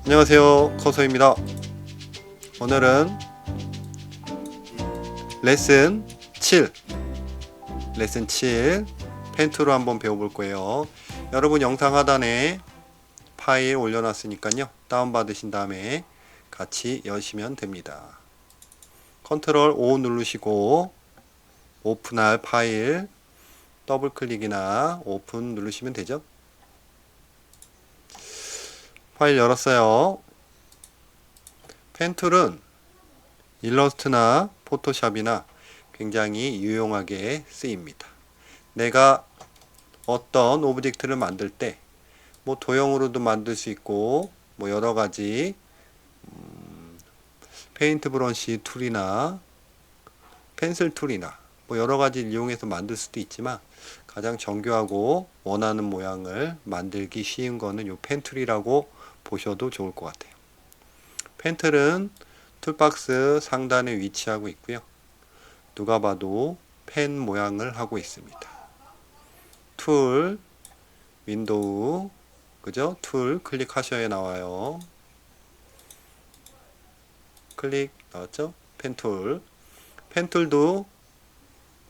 안녕하세요, 커서입니다. 오늘은 레슨 7 펜툴로 한번 배워볼 거예요. 여러분 영상 하단에 파일 올려놨으니까요, 다운받으신 다음에 같이 여시면 됩니다. 컨트롤 O 누르시고 오픈할 파일 더블 클릭이나 오픈 누르시면 되죠. 파일 열었어요. 펜툴은 일러스트나 포토샵이나 굉장히 유용하게 쓰입니다. 내가 어떤 오브젝트를 만들 때 뭐 도형으로도 만들 수 있고 뭐 여러가지 페인트 브러쉬 툴이나 펜슬 툴이나 뭐 여러가지를 이용해서 만들 수도 있지만 가장 정교하고 원하는 모양을 만들기 쉬운 거는 요 펜툴이라고 보셔도 좋을 것 같아요. 펜툴은 툴박스 상단에 위치하고 있고요. 누가 봐도 펜 모양을 하고 있습니다. 툴, 윈도우, 그죠? 툴 클릭하셔야 나와요. 클릭 나왔죠? 펜툴. 펜툴도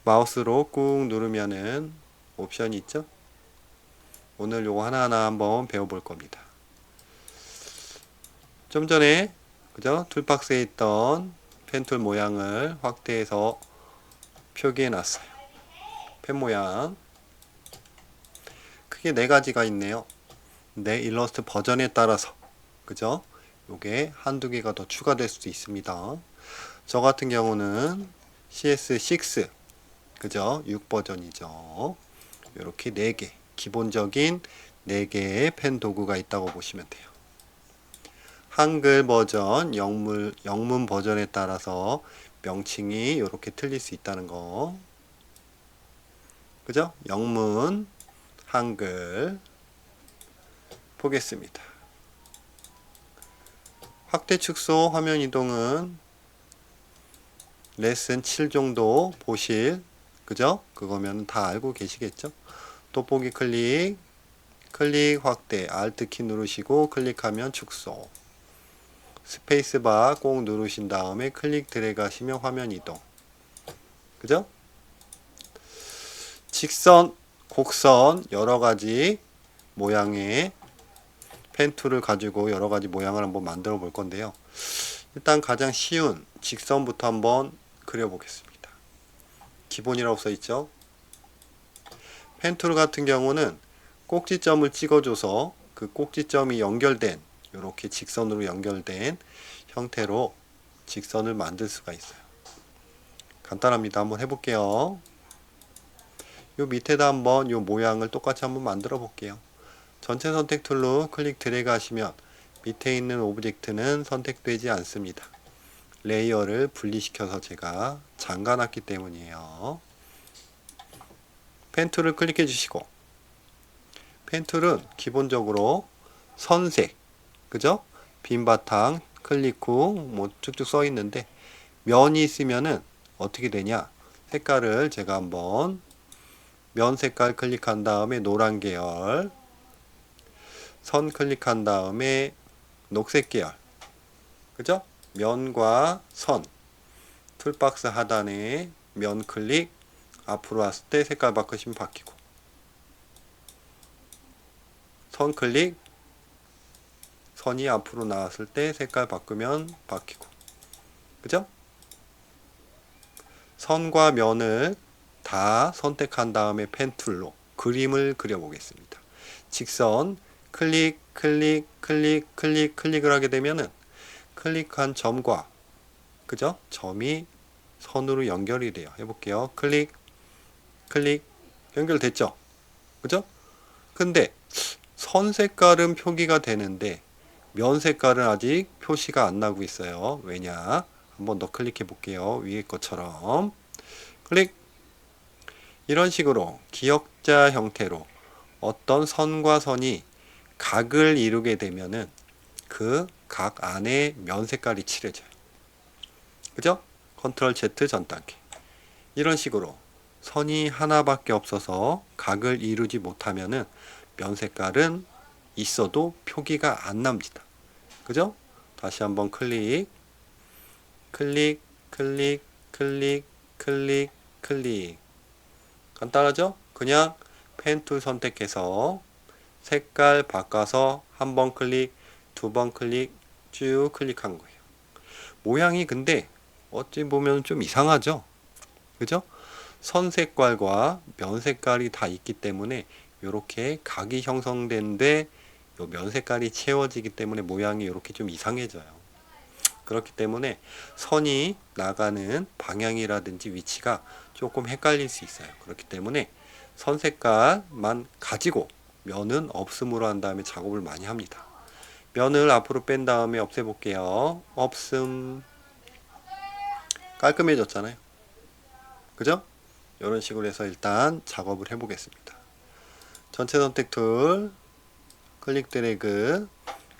마우스로 꾹 누르면은 옵션이 있죠? 오늘 요거 하나하나 한번 배워볼 겁니다. 좀 전에 그죠? 툴박스에 있던 펜툴 모양을 확대해서 표기해 놨어요. 펜 모양 크게 네 가지가 있네요. 내 일러스트 버전에 따라서 그죠? 요게 한두 개가 더 추가될 수도 있습니다. 저 같은 경우는 CS6 그죠? 6 버전이죠. 이렇게 4개 기본적인 4개의 펜 도구가 있다고 보시면 돼요. 한글 버전, 영문 버전에 따라서 명칭이 이렇게 틀릴 수 있다는 거. 그죠? 영문, 한글 보겠습니다. 확대 축소 화면 이동은 레슨 7 정도 보실 그죠? 그거면 다 알고 계시겠죠? 돋보기 클릭 확대 Alt 키 누르시고 클릭하면 축소, 스페이스바 꼭 누르신 다음에 클릭 드래그 하시면 화면 이동. 그죠? 직선, 곡선 여러가지 모양의 펜툴을 가지고 여러가지 모양을 한번 만들어 볼 건데요. 일단 가장 쉬운 직선부터 한번 그려 보겠습니다. 기본이라고 써 있죠. 펜툴 같은 경우는 꼭지점을 찍어줘서 그 꼭지점이 연결된 이렇게 직선으로 연결된 형태로 직선을 만들 수가 있어요. 간단합니다. 한번 해볼게요. 요 밑에다 한번 요 모양을 똑같이 한번 만들어 볼게요. 전체 선택 툴로 클릭 드래그 하시면 밑에 있는 오브젝트는 선택되지 않습니다. 레이어를 분리시켜서 제가 잠가 놨기 때문이에요. 펜 툴을 클릭해 주시고, 펜 툴은 기본적으로 선색 그죠? 빈 바탕 클릭 후 뭐 쭉쭉 써 있는데 면이 있으면은 어떻게 되냐? 색깔을 제가 한번 면 색깔 클릭한 다음에 노란 계열, 선 클릭한 다음에 녹색 계열, 그죠? 면과 선, 툴박스 하단에 면 클릭, 앞으로 왔을 때 색깔 바꾸시면 바뀌고, 선 클릭, 선이 앞으로 나왔을 때 색깔 바꾸면 바뀌고, 그죠? 선과 면을 다 선택한 다음에 펜툴로 그림을 그려보겠습니다. 직선 클릭 클릭을 하게 되면은 클릭한 점과 그죠? 점이 선으로 연결이 돼요. 해볼게요. 클릭 연결됐죠? 그죠? 근데 선 색깔은 표기가 되는데 면 색깔은 아직 표시가 안 나고 있어요. 왜냐? 한번 더 클릭해 볼게요. 위에 것처럼 클릭. 이런 식으로 기역자 형태로 어떤 선과 선이 각을 이루게 되면은 그 각 안에 면 색깔이 칠해져요. 그죠? 컨트롤 Z 전 단계. 이런 식으로 선이 하나밖에 없어서 각을 이루지 못하면은 면 색깔은 있어도 표기가 안 납니다. 그죠? 다시 한번 클릭, 클릭, 클릭, 클릭, 클릭, 클릭. 간단하죠? 그냥 펜 툴 선택해서 색깔 바꿔서 한 번 클릭, 두 번 클릭, 쭉 클릭한 거예요. 모양이 근데 어찌 보면 좀 이상하죠? 그죠? 선 색깔과 면 색깔이 다 있기 때문에 이렇게 각이 형성된데 요 면 색깔이 채워지기 때문에 모양이 이렇게 좀 이상해져요. 그렇기 때문에 선이 나가는 방향이라든지 위치가 조금 헷갈릴 수 있어요. 그렇기 때문에 선 색깔만 가지고 면은 없음으로 한 다음에 작업을 많이 합니다. 면을 앞으로 뺀 다음에 없애볼게요. 없음. 깔끔해졌잖아요. 그죠? 이런 식으로 해서 일단 작업을 해보겠습니다. 전체 선택 툴, 클릭 드래그,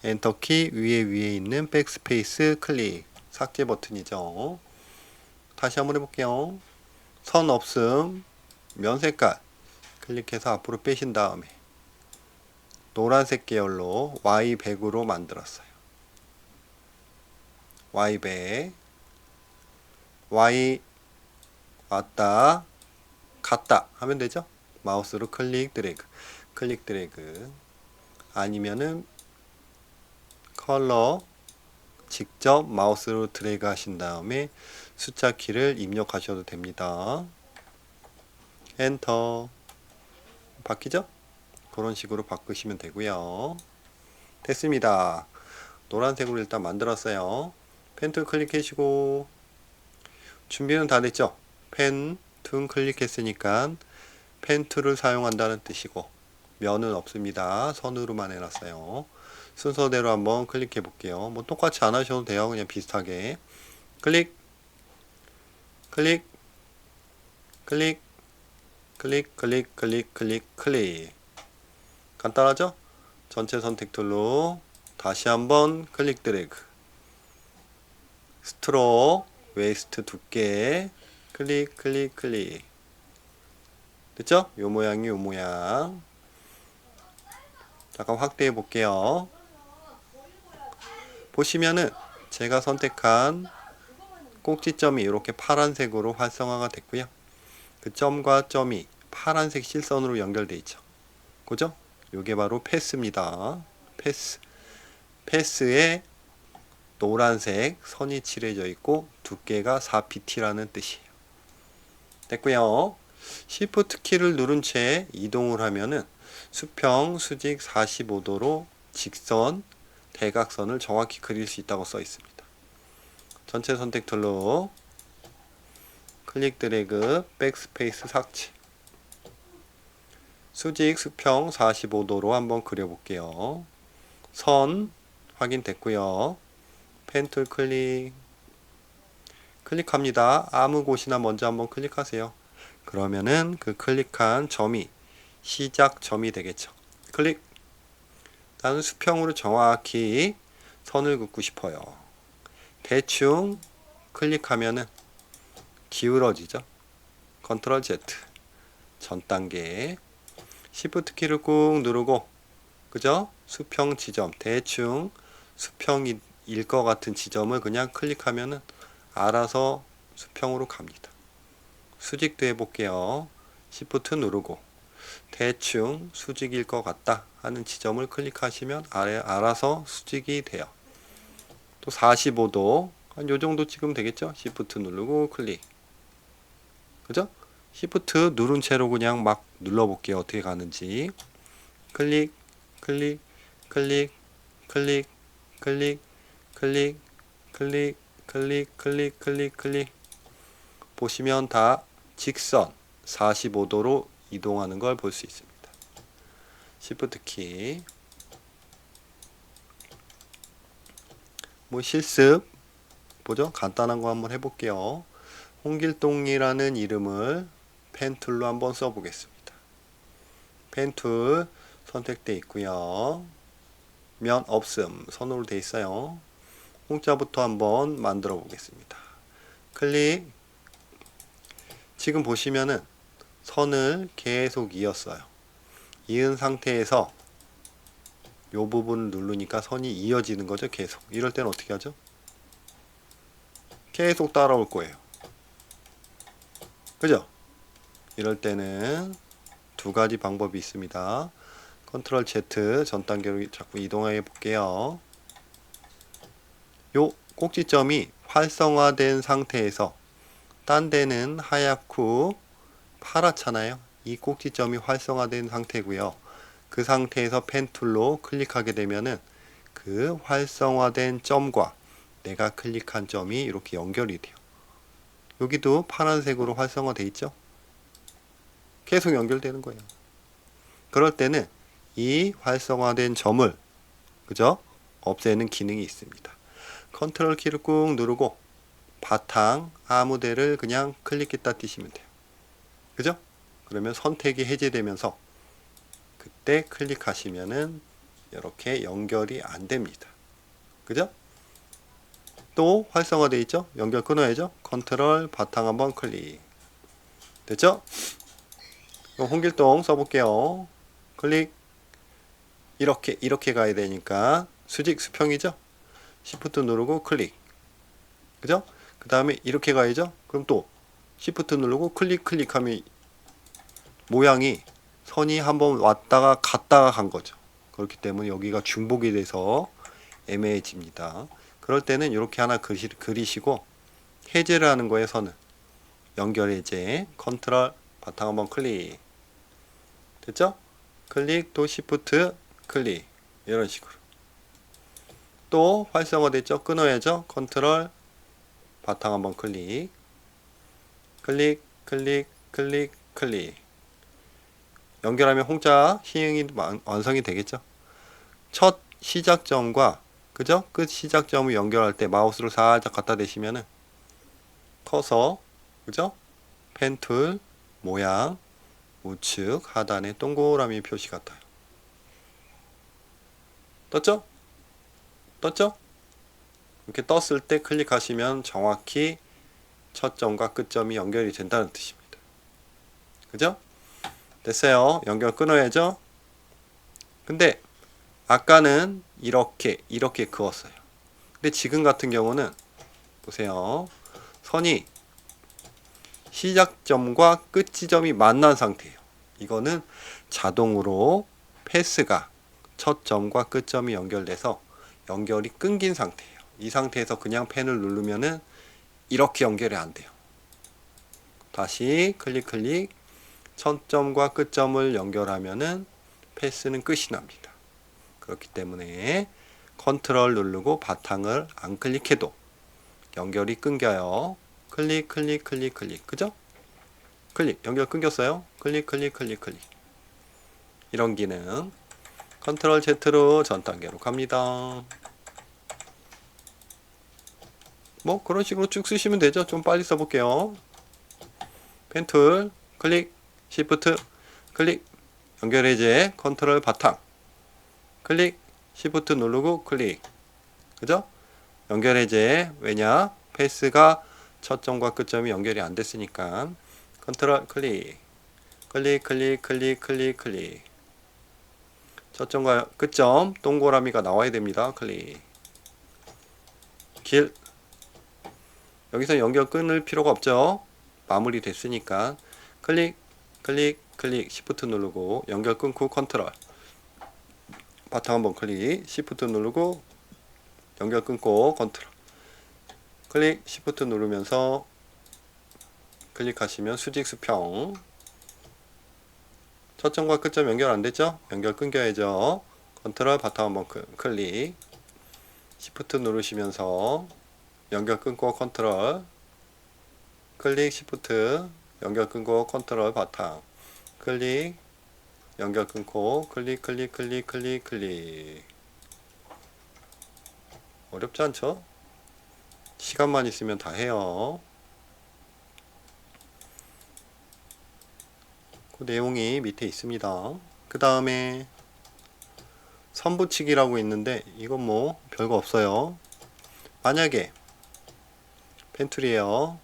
엔터키 위에 있는 백스페이스 클릭, 삭제 버튼이죠. 다시 한번 해볼게요. 선 없음, 면 색깔 클릭해서 앞으로 빼신 다음에 노란색 계열로 Y100으로 만들었어요. Y100, Y 왔다 갔다 하면 되죠. 마우스로 클릭 드래그, 클릭 드래그. 아니면은 컬러 직접 마우스로 드래그 하신 다음에 숫자 키를 입력하셔도 됩니다. 엔터. 바뀌죠? 그런 식으로 바꾸시면 되고요. 됐습니다. 노란색으로 일단 만들었어요. 펜 툴 클릭하시고 준비는 다 됐죠? 펜 툴 클릭했으니까 펜 툴을 사용한다는 뜻이고 면은 없습니다. 선으로만 해놨어요. 순서대로 한번 클릭해 볼게요. 뭐 똑같이 안 하셔도 돼요. 그냥 비슷하게 클릭, 클릭, 클릭, 클릭, 클릭, 클릭, 클릭, 클릭. 간단하죠? 전체 선택 툴로 다시 한번 클릭 드래그, 스트로크, 웨이스트 두께, 클릭, 클릭, 클릭. 됐죠? 요 모양이 요 모양. 잠깐 확대해 볼게요. 보시면은 제가 선택한 꼭지점이 이렇게 파란색으로 활성화가 됐고요. 그 점과 점이 파란색 실선으로 연결되어 있죠. 그죠? 요게 바로 패스입니다. 패스. 패스에 노란색 선이 칠해져 있고 두께가 4pt라는 뜻이에요. 됐고요. Shift 키를 누른 채 이동을 하면은 수평, 수직 45도로 직선, 대각선을 정확히 그릴 수 있다고 써 있습니다. 전체 선택 툴로 클릭 드래그, 백스페이스 삭제. 수직, 수평 45도로 한번 그려볼게요. 선 확인됐고요. 펜 툴 클릭. 클릭합니다. 아무 곳이나 먼저 한번 클릭하세요. 그러면은 그 클릭한 점이 시작점이 되겠죠. 클릭. 나는 수평으로 정확히 선을 긋고 싶어요. 대충 클릭하면은 기울어지죠. 컨트롤 Z. 전 단계. Shift 키를 꾹 누르고, 그죠? 수평 지점, 대충 수평일 것 같은 지점을 그냥 클릭하면은 알아서 수평으로 갑니다. 수직도 해볼게요. Shift 누르고 대충 수직일 것 같다 하는 지점을 클릭하시면 알아서 수직이 돼요. 또 45도 한 요정도 찍으면 되겠죠? Shift 누르고 클릭. 그죠? Shift 누른 채로 그냥 막 눌러볼게요. 어떻게 가는지. 클릭, 클릭, 클릭, 클릭, 클릭, 클릭, 클릭, 클릭, 클릭, 클릭, 클릭. 보시면 다 직선 45도로 이동하는 걸 볼 수 있습니다. Shift 키. 뭐 실습 보죠? 간단한 거 한번 해볼게요. 홍길동이라는 이름을 펜 툴로 한번 써보겠습니다. 펜 툴 선택되어 있고요. 면 없음 선으로 되어 있어요. 홍자부터 한번 만들어 보겠습니다. 클릭. 지금 보시면은 선을 계속 이었어요. 이은 상태에서 요 부분을 누르니까 선이 이어지는 거죠. 계속. 이럴 때는 어떻게 하죠? 계속 따라올 거예요. 그죠? 이럴 때는 두 가지 방법이 있습니다. 컨트롤 Z 전 단계로 자꾸 이동해 볼게요. 요 꼭지점이 활성화된 상태에서 딴 데는 하얗고 파랗잖아요. 이 꼭지점이 활성화된 상태고요. 그 상태에서 펜 툴로 클릭하게 되면은 그 활성화된 점과 내가 클릭한 점이 이렇게 연결이 돼요. 여기도 파란색으로 활성화돼 있죠? 계속 연결되는 거예요. 그럴 때는 이 활성화된 점을 그죠? 없애는 기능이 있습니다. 컨트롤 키를 꾹 누르고 바탕 아무 데를 그냥 클릭했다 띄시면 돼요. 그죠? 그러면 선택이 해제되면서 그때 클릭하시면은 이렇게 연결이 안 됩니다. 그죠? 또 활성화되어 있죠? 연결 끊어야죠? 컨트롤 바탕 한번 클릭. 됐죠? 그럼 홍길동 써볼게요. 클릭. 이렇게 가야 되니까 수직 수평이죠? 시프트 누르고 클릭. 그죠? 그 다음에 이렇게 가야죠? 그럼 또 시프트 누르고 클릭하면 모양이 선이 한번 왔다가 갔다가 간 거죠. 그렇기 때문에 여기가 중복이 돼서 애매해집니다. 그럴 때는 이렇게 하나 그리시고 해제를 하는 거예요. 선을 연결 해제 컨트롤 바탕 한번 클릭. 됐죠? 클릭 또 시프트 클릭. 이런 식으로 또 활성화 됐죠? 끊어야죠? 컨트롤 바탕 한번 클릭 클릭 연결하면 홍자 시행이 완성이 되겠죠? 첫 시작점과 그죠? 끝 시작점을 연결할 때 마우스를 살짝 갖다 대시면은 커서 그죠? 펜툴 모양 우측 하단에 동그라미 표시 같아요. 떴죠? 떴죠? 이렇게 떴을 때 클릭하시면 정확히 첫 점과 끝점이 연결이 된다는 뜻입니다. 그죠? 됐어요. 연결 끊어야죠? 근데 아까는 이렇게 그었어요. 근데 지금 같은 경우는 보세요. 선이 시작점과 끝 지점이 만난 상태예요. 이거는 자동으로 패스가 첫 점과 끝 점이 연결돼서 연결이 끊긴 상태예요. 이 상태에서 그냥 펜을 누르면은 이렇게 연결이 안 돼요. 다시 클릭 첫 점과 끝 점을 연결하면은 패스는 끝이 납니다. 그렇기 때문에 컨트롤 누르고 바탕을 안 클릭해도 연결이 끊겨요. 클릭 그죠? 클릭 연결 끊겼어요. 클릭 이런 기능 컨트롤 Z로 전 단계로 갑니다. 뭐 그런 식으로 쭉 쓰시면 되죠. 좀 빨리 써볼게요. 펜툴 클릭 시프트 클릭 연결 해제 컨트롤 바탕 클릭 시프트 누르고 클릭 그죠? 연결 해제 왜냐? 패스가 첫 점과 끝 점이 연결이 안 됐으니까 컨트롤 클릭 첫 점과 끝 점 동그라미가 나와야 됩니다. 클릭 길 여기서 연결 끊을 필요가 없죠. 마무리 됐으니까 클릭 시프트 누르고 연결 끊고 컨트롤 바탕 한번 클릭 시프트 누르고 연결 끊고 컨트롤 클릭 시프트 누르면서 클릭하시면 수직 수평 첫 점과 끝 점 연결 안 됐죠? 연결 끊겨야죠. 컨트롤 바탕 한번 클릭 시프트 누르시면서 연결 끊고 컨트롤 클릭 시프트 연결 끊고 컨트롤 바탕 클릭 연결 끊고 클릭 어렵지 않죠? 시간만 있으면 다 해요. 그 내용이 밑에 있습니다. 그 다음에 선붙이기라고 있는데 이건 뭐 별거 없어요. 만약에 펜툴이에요.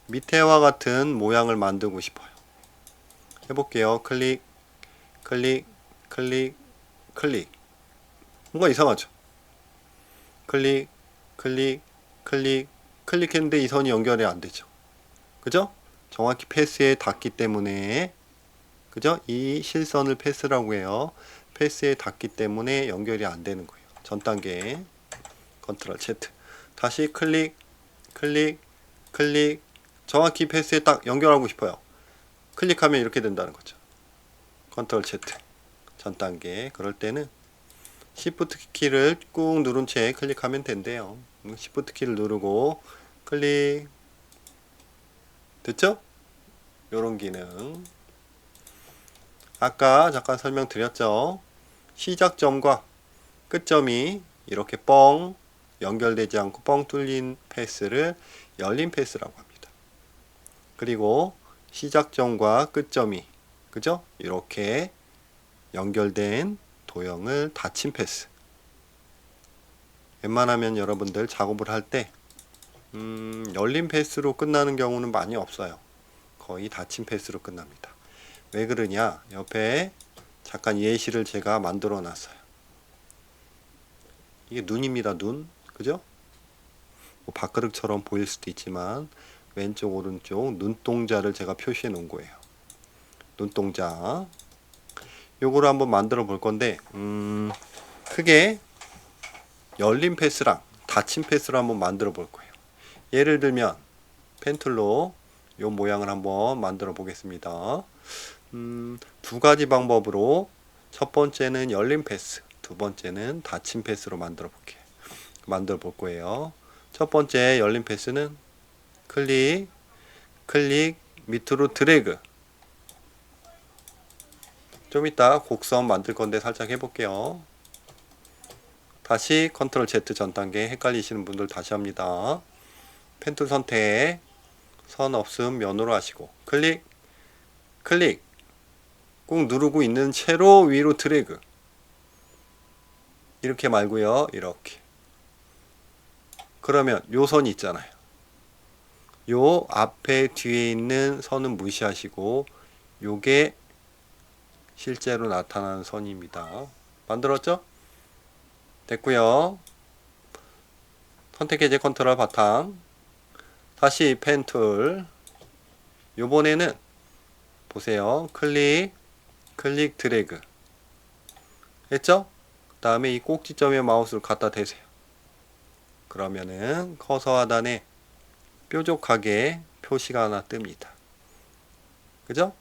밑에와 같은 모양을 만들고 싶어요. 해볼게요. 클릭 뭔가 이상하죠? 클릭, 클릭, 클릭, 클릭했는데 이 선이 연결이 안 되죠. 그죠? 정확히 패스에 닿기 때문에, 그죠? 이 실선을 패스라고 해요. 패스에 닿기 때문에 연결이 안 되는 거예요. 전 단계 컨트롤 Z. 다시 클릭, 클릭, 클릭. 정확히 패스에 딱 연결하고 싶어요. 클릭하면 이렇게 된다는 거죠. 컨트롤 Z. 전 단계. 그럴 때는 Shift 키를 꾹 누른 채 클릭하면 된대요. Shift 키를 누르고 클릭. 됐죠? 요런 기능. 아까 잠깐 설명드렸죠? 시작점과 끝점이 이렇게 뻥 연결되지 않고 뻥 뚫린 패스를 열린 패스라고 합니다. 그리고 시작점과 끝점이 그죠? 이렇게 연결된 도형을 닫힌 패스. 웬만하면 여러분들 작업을 할 때 열린 패스로 끝나는 경우는 많이 없어요. 거의 닫힌 패스로 끝납니다. 왜 그러냐? 옆에 잠깐 예시를 제가 만들어 놨어요. 이게 눈입니다. 눈. 그죠? 뭐 밥그릇처럼 보일 수도 있지만 왼쪽 오른쪽 눈동자를 제가 표시해 놓은 거예요. 눈동자. 요거를 한번 만들어 볼 건데 크게 열린 패스랑 닫힌 패스를 한번 만들어 볼 거예요. 예를 들면 펜툴로 요 모양을 한번 만들어 보겠습니다. 두 가지 방법으로 첫 번째는 열린 패스, 두 번째는 닫힌 패스로 만들어 볼 거예요. 첫 번째 열린 패스는 클릭, 클릭, 밑으로 드래그. 좀 이따 곡선 만들 건데 살짝 해볼게요. 다시 컨트롤 Z 전 단계. 헷갈리시는 분들 다시 합니다. 펜툴 선택, 선 없음 면으로 하시고 클릭, 클릭 꾹 누르고 있는 채로 위로 드래그. 이렇게 말고요. 이렇게. 그러면 요 선이 있잖아요. 요 앞에 뒤에 있는 선은 무시하시고 요게 실제로 나타나는 선입니다. 만들었죠? 됐고요. 선택 해제 컨트롤 바탕. 다시 펜 툴. 요번에는 보세요. 클릭, 클릭, 드래그. 했죠? 그 다음에 이 꼭지점에 마우스를 갖다 대세요. 그러면은 커서 하단에 뾰족하게 표시가 하나 뜹니다. 그죠?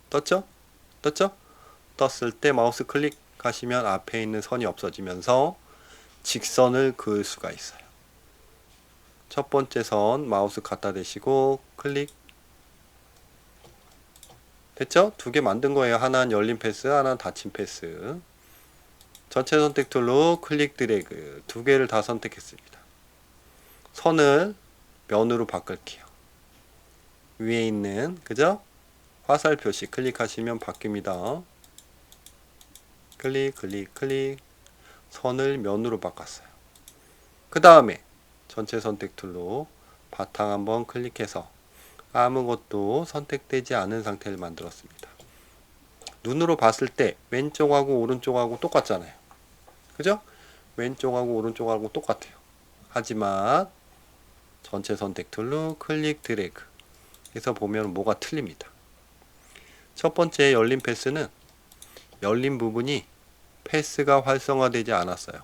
떴죠? 떴죠? 떴을 때 마우스 클릭하시면 앞에 있는 선이 없어지면서 직선을 그을 수가 있어요. 첫 번째 선 마우스 갖다 대시고 클릭. 됐죠? 두 개 만든 거예요. 하나는 열린 패스, 하나는 닫힌 패스. 전체 선택 툴로 클릭 드래그 두 개를 다 선택했습니다. 선을 면으로 바꿀게요. 위에 있는 그죠? 화살 표시 클릭하시면 바뀝니다. 클릭, 클릭, 클릭. 선을 면으로 바꿨어요. 그 다음에 전체 선택 툴로 바탕 한번 클릭해서 아무것도 선택되지 않은 상태를 만들었습니다. 눈으로 봤을 때 왼쪽하고 오른쪽하고 똑같잖아요. 그죠? 왼쪽하고 오른쪽하고 똑같아요. 하지만 전체 선택 툴로 클릭 드래그 해서 보면 뭐가 틀립니다. 첫 번째 열린 패스는 열린 부분이 패스가 활성화되지 않았어요.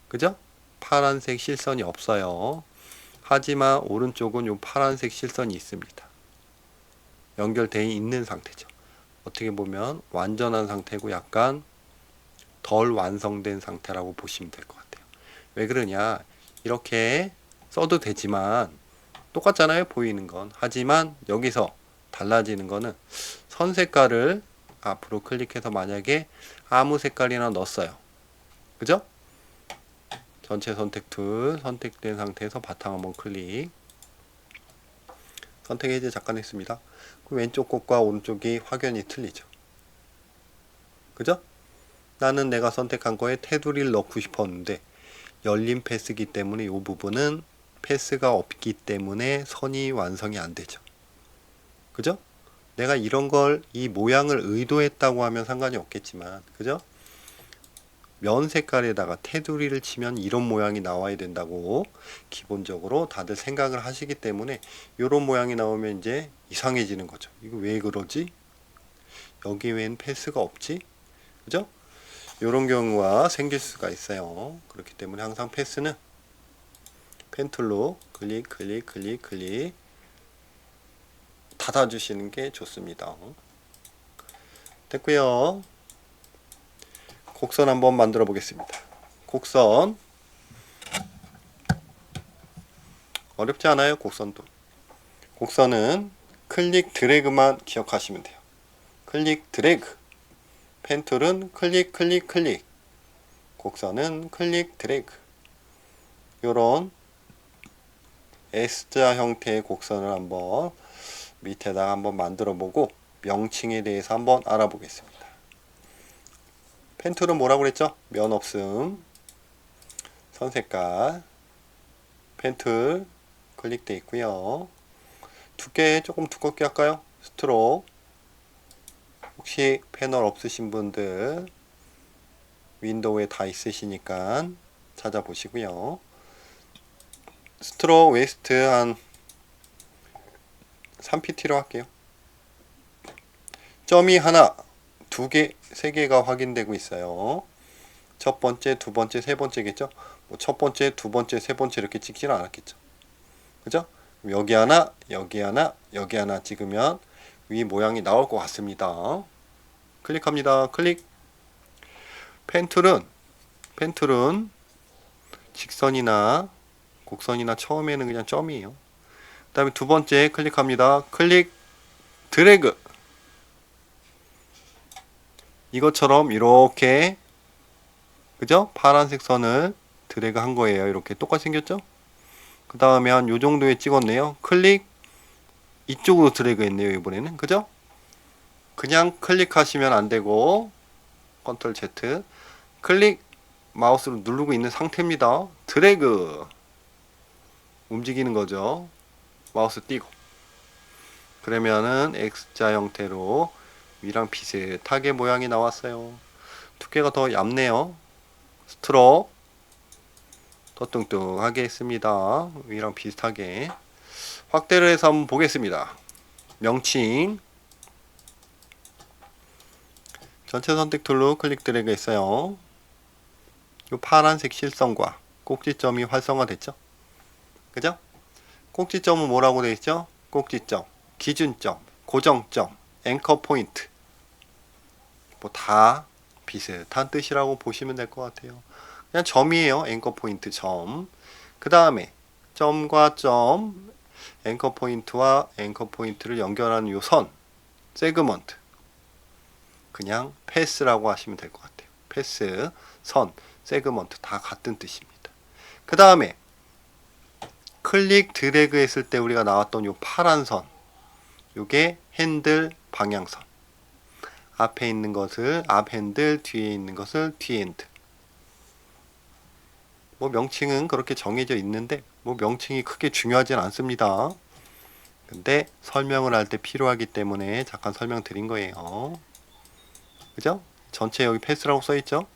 그죠? 파란색 실선이 없어요. 하지만 오른쪽은 요 파란색 실선이 있습니다. 연결되어 있는 상태죠. 어떻게 보면 완전한 상태고 약간 덜 완성된 상태라고 보시면 될 것 같아요. 왜 그러냐? 이렇게 써도 되지만 똑같잖아요. 보이는 건. 하지만 여기서 달라지는 거는 선 색깔을 앞으로 클릭해서 만약에 아무 색깔이나 넣었어요. 그죠? 전체 선택 툴 선택된 상태에서 바탕 한번 클릭. 선택 해제 잠깐 했습니다. 그럼 왼쪽 것과 오른쪽이 확연히 틀리죠. 그죠? 나는 내가 선택한 거에 테두리를 넣고 싶었는데 열린 패스기 때문에 이 부분은 패스가 없기 때문에 선이 완성이 안 되죠. 그죠? 내가 이런 걸 이 모양을 의도했다고 하면 상관이 없겠지만 그죠? 면 색깔에다가 테두리를 치면 이런 모양이 나와야 된다고 기본적으로 다들 생각을 하시기 때문에 이런 모양이 나오면 이제 이상해지는 거죠. 이거 왜 그러지? 여기 웬 패스가 없지? 그죠? 이런 경우가 생길 수가 있어요. 그렇기 때문에 항상 패스는 펜 툴로 클릭 클릭 클릭 클릭 닫아주시는 게 좋습니다. 됐고요. 곡선 한번 만들어 보겠습니다. 곡선 어렵지 않아요. 곡선도. 곡선은 클릭 드래그만 기억하시면 돼요. 클릭 드래그. 펜 툴은 클릭 클릭 클릭. 곡선은 클릭 드래그. 요런 S자 형태의 곡선을 한번 밑에다가 한번 만들어 보고 명칭에 대해서 한번 알아보겠습니다. 펜 툴은 뭐라고 그랬죠? 면 없음, 선 색깔, 펜 툴 클릭되어 있고요. 두께 조금 두껍게 할까요? 스트로크. 혹시 패널 없으신 분들 윈도우에 다 있으시니까 찾아보시고요. 스트로크 웨스트 한 3pt로 할게요. 점이 하나, 두 개, 세 개가 확인되고 있어요. 첫 번째, 두 번째, 세 번째겠죠? 뭐 첫 번째, 두 번째, 세 번째 이렇게 찍지는 않았겠죠. 그죠? 여기 하나, 여기 하나, 여기 하나 찍으면 위 모양이 나올 것 같습니다. 클릭합니다. 클릭. 펜 툴은 직선이나 곡선이나 처음에는 그냥 점이에요. 그 다음에 두 번째 클릭합니다. 클릭 드래그. 이것처럼 이렇게 그죠? 파란색 선을 드래그 한 거예요. 이렇게 똑같이 생겼죠? 그 다음에 한 요 정도에 찍었네요. 클릭 이쪽으로 드래그 했네요. 이번에는 그죠? 그냥 클릭하시면 안 되고 컨트롤 Z 클릭 마우스로 누르고 있는 상태입니다. 드래그 움직이는 거죠. 마우스 띄고 그러면은 X자 형태로 위랑 비슷하게 모양이 나왔어요. 두께가 더 얇네요. 스트로크 더 뚱뚱하게 했습니다. 위랑 비슷하게 확대를 해서 한번 보겠습니다. 명칭 전체 선택 툴로 클릭 드래그 했어요. 이 파란색 실선과 꼭지점이 활성화됐죠? 그죠? 꼭지점은 뭐라고 되어 있죠? 꼭지점, 기준점, 고정점, 앵커 포인트 뭐 다 비슷한 뜻이라고 보시면 될 것 같아요. 그냥 점이에요. 앵커 포인트 점. 그 다음에 점과 점, 앵커 포인트와 앵커 포인트를 연결하는 요 선, 세그먼트. 그냥 패스라고 하시면 될 것 같아요. 패스, 선, 세그먼트 다 같은 뜻입니다. 그 다음에 클릭 드래그 했을 때 우리가 나왔던 요 파란 선, 요게 핸들 방향선. 앞에 있는 것을 앞 핸들, 뒤에 있는 것을 뒤 핸들. 뭐 명칭은 그렇게 정해져 있는데 뭐 명칭이 크게 중요하진 않습니다. 근데 설명을 할 때 필요하기 때문에 잠깐 설명드린 거예요. 그죠? 전체 여기 패스라고 써있죠?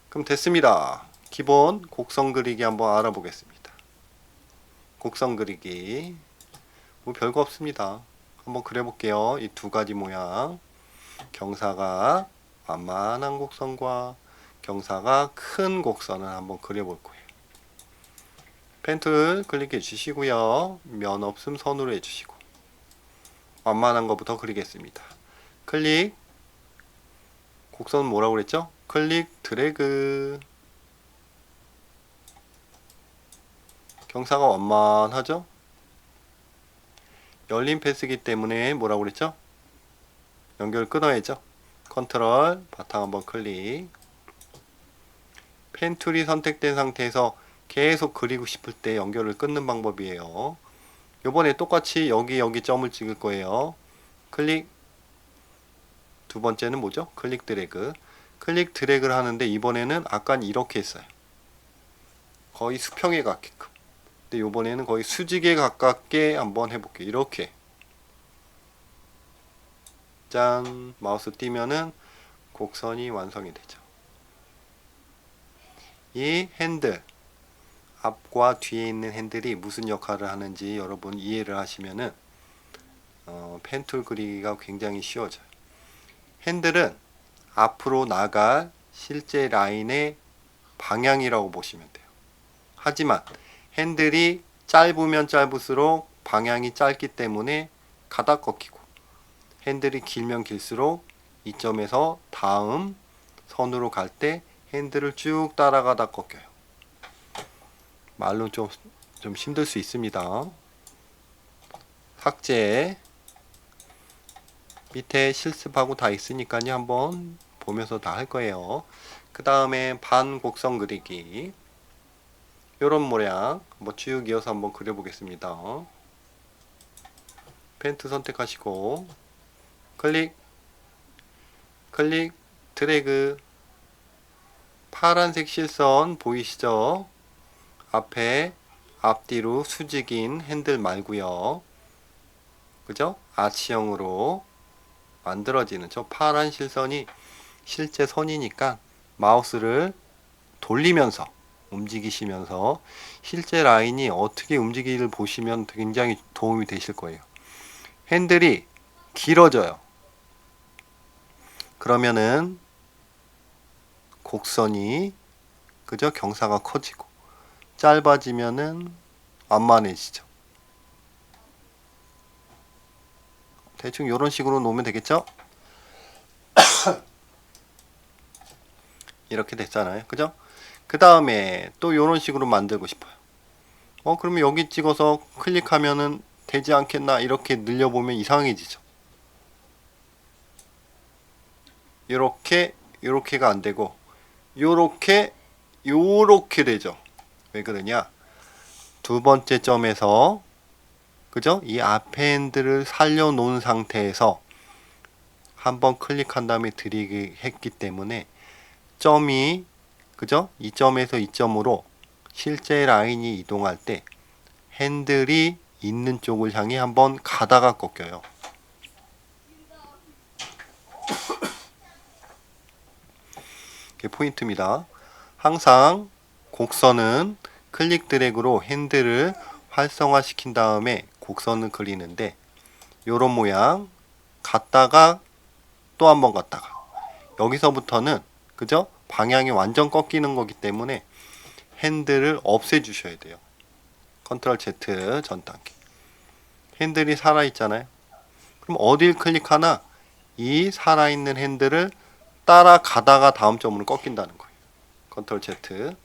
그럼 됐습니다. 기본 곡선 그리기 한번 알아보겠습니다. 곡선 그리기 뭐 별거 없습니다. 한번 그려볼게요. 이 두 가지 모양 경사가 완만한 곡선과 경사가 큰 곡선을 한번 그려볼 거예요. 펜 툴 클릭해 주시고요. 면 없음 선으로 해주시고 완만한 것부터 그리겠습니다. 클릭 곡선 뭐라고 그랬죠? 클릭 드래그 경사가 완만하죠? 열린 패스기 때문에 뭐라고 그랬죠? 연결을 끊어야죠. 컨트롤 바탕 한번 클릭 펜 툴이 선택된 상태에서 계속 그리고 싶을 때 연결을 끊는 방법이에요. 요번에 똑같이 여기 점을 찍을 거예요. 클릭 두 번째는 뭐죠? 클릭 드래그 클릭 드래그를 하는데 이번에는 아까 이렇게 했어요. 거의 수평에 가게끔. 근데 요번에는 거의 수직에 가깝게 한번 해볼게요. 이렇게 짠 마우스 띄면은 곡선이 완성이 되죠. 이 핸들, 앞과 뒤에 있는 핸들이 무슨 역할을 하는지 여러분 이해를 하시면은 펜툴 그리기가 굉장히 쉬워져요. 핸들은 앞으로 나갈 실제 라인의 방향이라고 보시면 돼요. 하지만 핸들이 짧으면 짧을수록 방향이 짧기 때문에 가다 꺾이고, 핸들이 길면 길수록 이 점에서 다음 선으로 갈 때 핸들을 쭉 따라가다 꺾여요. 말로 좀 힘들 수 있습니다. 삭제. 밑에 실습하고 다 있으니까요. 한번 보면서 다 할 거예요. 그 다음에 반곡선 그리기. 요런 모양 한번 쭉 이어서 한번 그려보겠습니다. 펜트 선택하시고 클릭, 클릭, 드래그. 파란색 실선 보이시죠? 앞에 앞뒤로 수직인 핸들 말고요. 그죠? 아치형으로 만들어지는 저 파란 실선이 실제 선이니까 마우스를 돌리면서 움직이시면서 실제 라인이 어떻게 움직이기를 보시면 굉장히 도움이 되실 거예요. 핸들이 길어져요. 그러면은 곡선이, 그죠? 경사가 커지고, 짧아지면은 완만해지죠. 대충 이런 식으로 놓으면 되겠죠? 이렇게 됐잖아요. 그죠? 그 다음에 또 이런 식으로 만들고 싶어요. 그러면 여기 찍어서 클릭하면은 되지 않겠나? 이렇게 늘려보면 이상해지죠. 요렇게가 안 되고, 요렇게 되죠. 왜 그러냐? 두 번째 점에서, 그죠? 이 앞에 핸들을 살려 놓은 상태에서 한번 클릭한 다음에 드래그 했기 때문에 점이, 그죠? 이 점에서 이 점으로 실제 라인이 이동할 때 핸들이 있는 쪽을 향해 한번 가다가 꺾여요. 이게 포인트입니다. 항상 곡선은 클릭 드래그로 핸들을 활성화시킨 다음에 곡선을 그리는데, 요런 모양 갔다가 또 한번 갔다가, 여기서부터는, 그죠? 방향이 완전 꺾이는 거기 때문에 핸들을 없애 주셔야 돼요. 컨트롤 Z 전 단계. 핸들이 살아있잖아요. 그럼 어딜 클릭하나 이 살아있는 핸들을 따라가다가 다음 점으로 꺾인다는 거예요. 컨트롤 Z.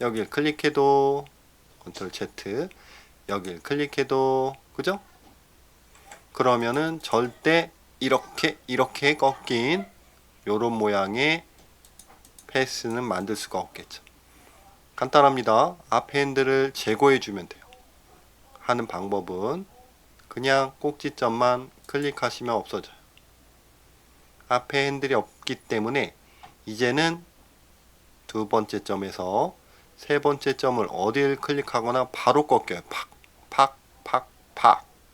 여길 클릭해도, 컨트롤 Z. 여길 클릭해도, 그죠? 그러면은 절대 이렇게 꺾인 요런 모양의 패스는 만들 수가 없겠죠. 간단합니다. 앞 핸들을 제거해 주면 돼요. 하는 방법은 그냥 꼭지점만 클릭하시면 없어져요. 앞에 핸들이 없기 때문에 이제는 두 번째 점에서 세 번째 점을 어디를 클릭하거나 바로 꺾여요. 팍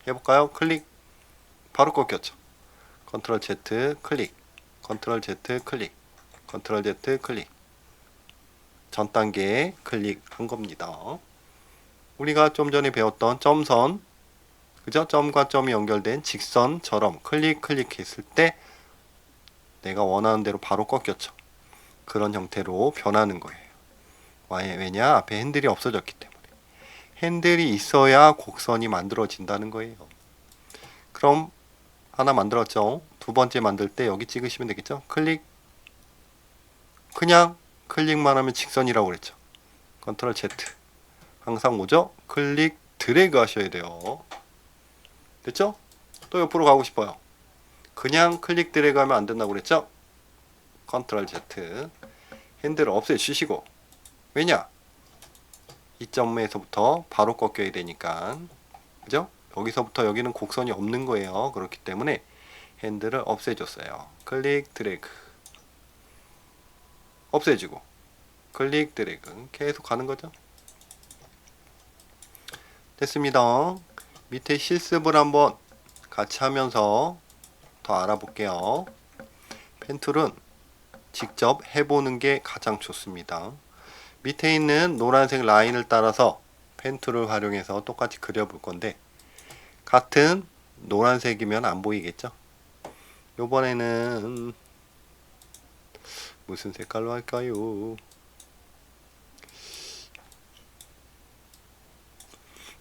해볼까요? 클릭. 바로 꺾였죠. 컨트롤 Z 클릭, 컨트롤 Z 클릭, 컨트롤 Z 클릭. 전 단계에 클릭한 겁니다. 우리가 좀 전에 배웠던 점선, 그죠? 점과 점이 연결된 직선처럼 클릭했을 때 내가 원하는 대로 바로 꺾였죠. 그런 형태로 변하는 거예요. 왜냐? 앞에 핸들이 없어졌기 때문에. 핸들이 있어야 곡선이 만들어진다는 거예요. 그럼 하나 만들었죠. 두 번째 만들 때 여기 찍으시면 되겠죠. 클릭. 그냥 클릭만 하면 직선이라고 그랬죠. 컨트롤 Z. 항상 뭐죠? 클릭 드래그 하셔야 돼요. 됐죠? 또 옆으로 가고 싶어요. 그냥 클릭 드래그 하면 안 된다고 그랬죠? 컨트롤 Z. 핸들을 없애주시고. 왜냐? 이 점에서부터 바로 꺾여야 되니까. 그죠? 여기서부터 여기는 곡선이 없는 거예요. 그렇기 때문에 핸들을 없애줬어요. 클릭 드래그. 없애주고. 클릭 드래그. 계속 가는 거죠. 됐습니다. 밑에 실습을 한번 같이 하면서 더 알아볼게요. 펜툴은 직접 해보는 게 가장 좋습니다. 밑에 있는 노란색 라인을 따라서 펜 툴을 활용해서 똑같이 그려볼 건데 같은 노란색이면 안 보이겠죠? 요번에는 무슨 색깔로 할까요?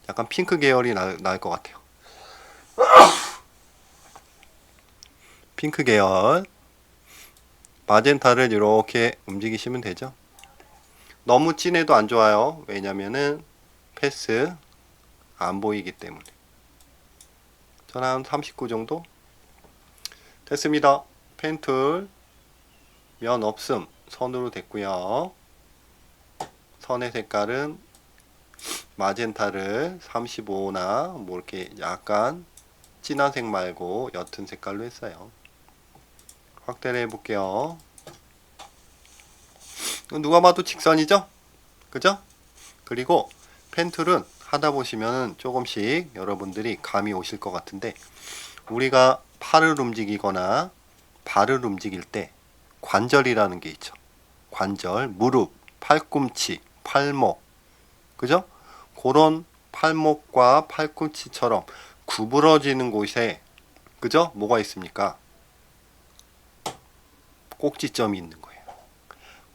약간 핑크 계열이 나을 것 같아요. 핑크 계열 마젠타를 이렇게 움직이시면 되죠. 너무 진해도 안 좋아요. 왜냐면은 패스 안 보이기 때문에. 저는 한 39 정도 됐습니다. 펜툴 면 없음 선으로 됐고요. 선의 색깔은 마젠타를 35나 뭐 이렇게 약간 진한 색 말고 옅은 색깔로 했어요. 확대를 해볼게요. 누가 봐도 직선이죠? 그죠? 그리고 펜툴은 하다 보시면 조금씩 여러분들이 감이 오실 것 같은데 우리가 팔을 움직이거나 발을 움직일 때 관절이라는 게 있죠. 관절, 무릎, 팔꿈치, 팔목, 그죠? 그런 팔목과 팔꿈치처럼 구부러지는 곳에 그죠? 뭐가 있습니까? 꼭지점이 있는 거예요.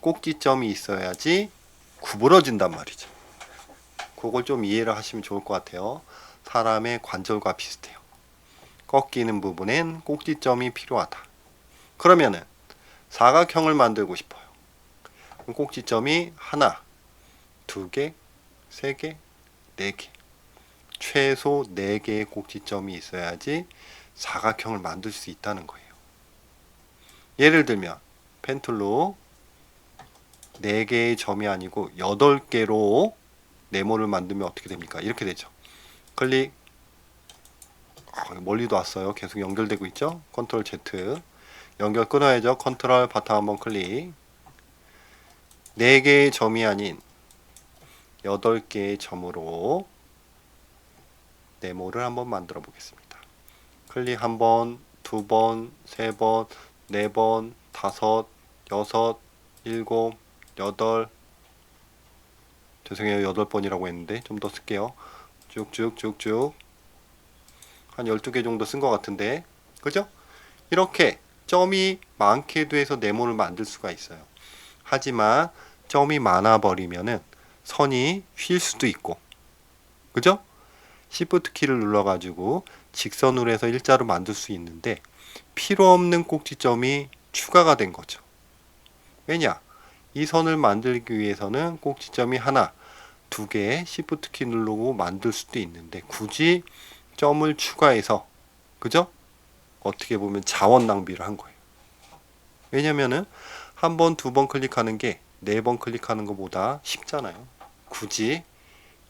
꼭지점이 있어야지 구부러진단 말이죠. 그걸 좀 이해를 하시면 좋을 것 같아요. 사람의 관절과 비슷해요. 꺾이는 부분엔 꼭지점이 필요하다. 그러면은 사각형을 만들고 싶어요. 꼭지점이 하나, 두 개, 세 개, 네 개. 최소 4개의 꼭지점이 있어야지 사각형을 만들 수 있다는 거예요. 예를 들면 펜툴로 4개의 점이 아니고 8개로 네모를 만들면 어떻게 됩니까? 이렇게 되죠. 클릭. 멀리도 왔어요. 계속 연결되고 있죠. 컨트롤 Z. 연결 끊어야죠. 컨트롤 바탕 한번 클릭. 4개의 점이 아닌 8개의 점으로 네모를 한번 만들어 보겠습니다. 클릭 한 번, 두 번, 세 번, 네 번, 다섯, 여섯, 일곱, 여덟. 죄송해요. 8번이라고 했는데 좀 더 쓸게요. 쭉쭉쭉쭉. 한 12개 정도 쓴 것 같은데. 그죠? 이렇게 점이 많게 돼서 네모를 만들 수가 있어요. 하지만 점이 많아 버리면은 선이 휠 수도 있고. 그죠? Shift 키를 눌러 가지고 직선으로 해서 일자로 만들 수 있는데 필요 없는 꼭지점이 추가가 된 거죠. 왜냐? 이 선을 만들기 위해서는 꼭지점이 하나, 두 개 Shift 키 누르고 만들 수도 있는데 굳이 점을 추가해서 그죠? 어떻게 보면 자원 낭비를 한 거예요. 왜냐면은 한 번, 두 번 클릭하는 게 4번 클릭하는 것보다 쉽잖아요. 굳이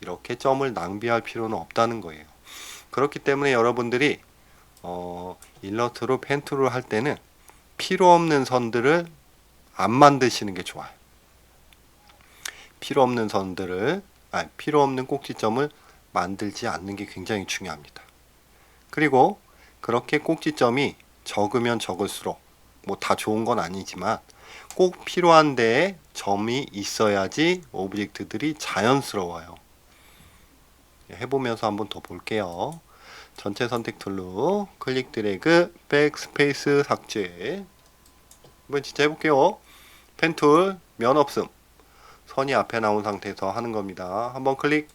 이렇게 점을 낭비할 필요는 없다는 거예요. 그렇기 때문에 여러분들이 일러스트로 펜툴을 할 때는 필요 없는 선들을 안 만드시는 게 좋아요. 필요 없는 꼭지점을 만들지 않는 게 굉장히 중요합니다. 그리고 그렇게 꼭지점이 적으면 적을수록 뭐 다 좋은 건 아니지만 꼭 필요한 데에 점이 있어야지 오브젝트들이 자연스러워요. 해보면서 한번 더 볼게요. 전체 선택 툴로 클릭 드래그 백스페이스 삭제. 한번 진짜 해볼게요. 펜툴 면 없음. 선이 앞에 나온 상태에서 하는 겁니다. 한번 클릭.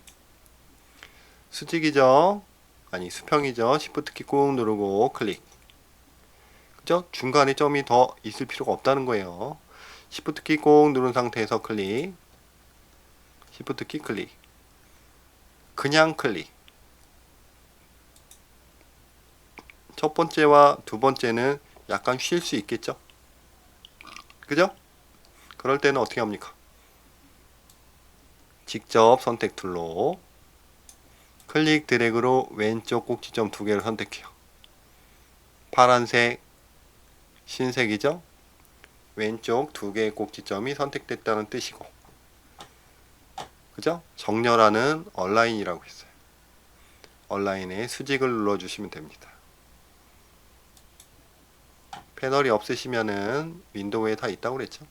수직이죠? 아니 수평이죠? Shift 키 꾹 누르고 클릭. 그죠? 중간에 점이 더 있을 필요가 없다는 거예요. Shift 키 꾹 누른 상태에서 클릭. Shift 키 클릭. 그냥 클릭. 첫 번째와 두 번째는 약간 쉴 수 있겠죠? 그죠? 그럴 때는 어떻게 합니까? 직접 선택 툴로 클릭 드래그로 왼쪽 꼭지점 2개를 선택해요. 파란색, 흰색이죠? 왼쪽 2개의 꼭지점이 선택됐다는 뜻이고, 그죠? 정렬하는 얼라인이라고 했어요. 얼라인에 수직을 눌러주시면 됩니다. 패널이 없으시면은 윈도우에 다 있다고 그랬죠.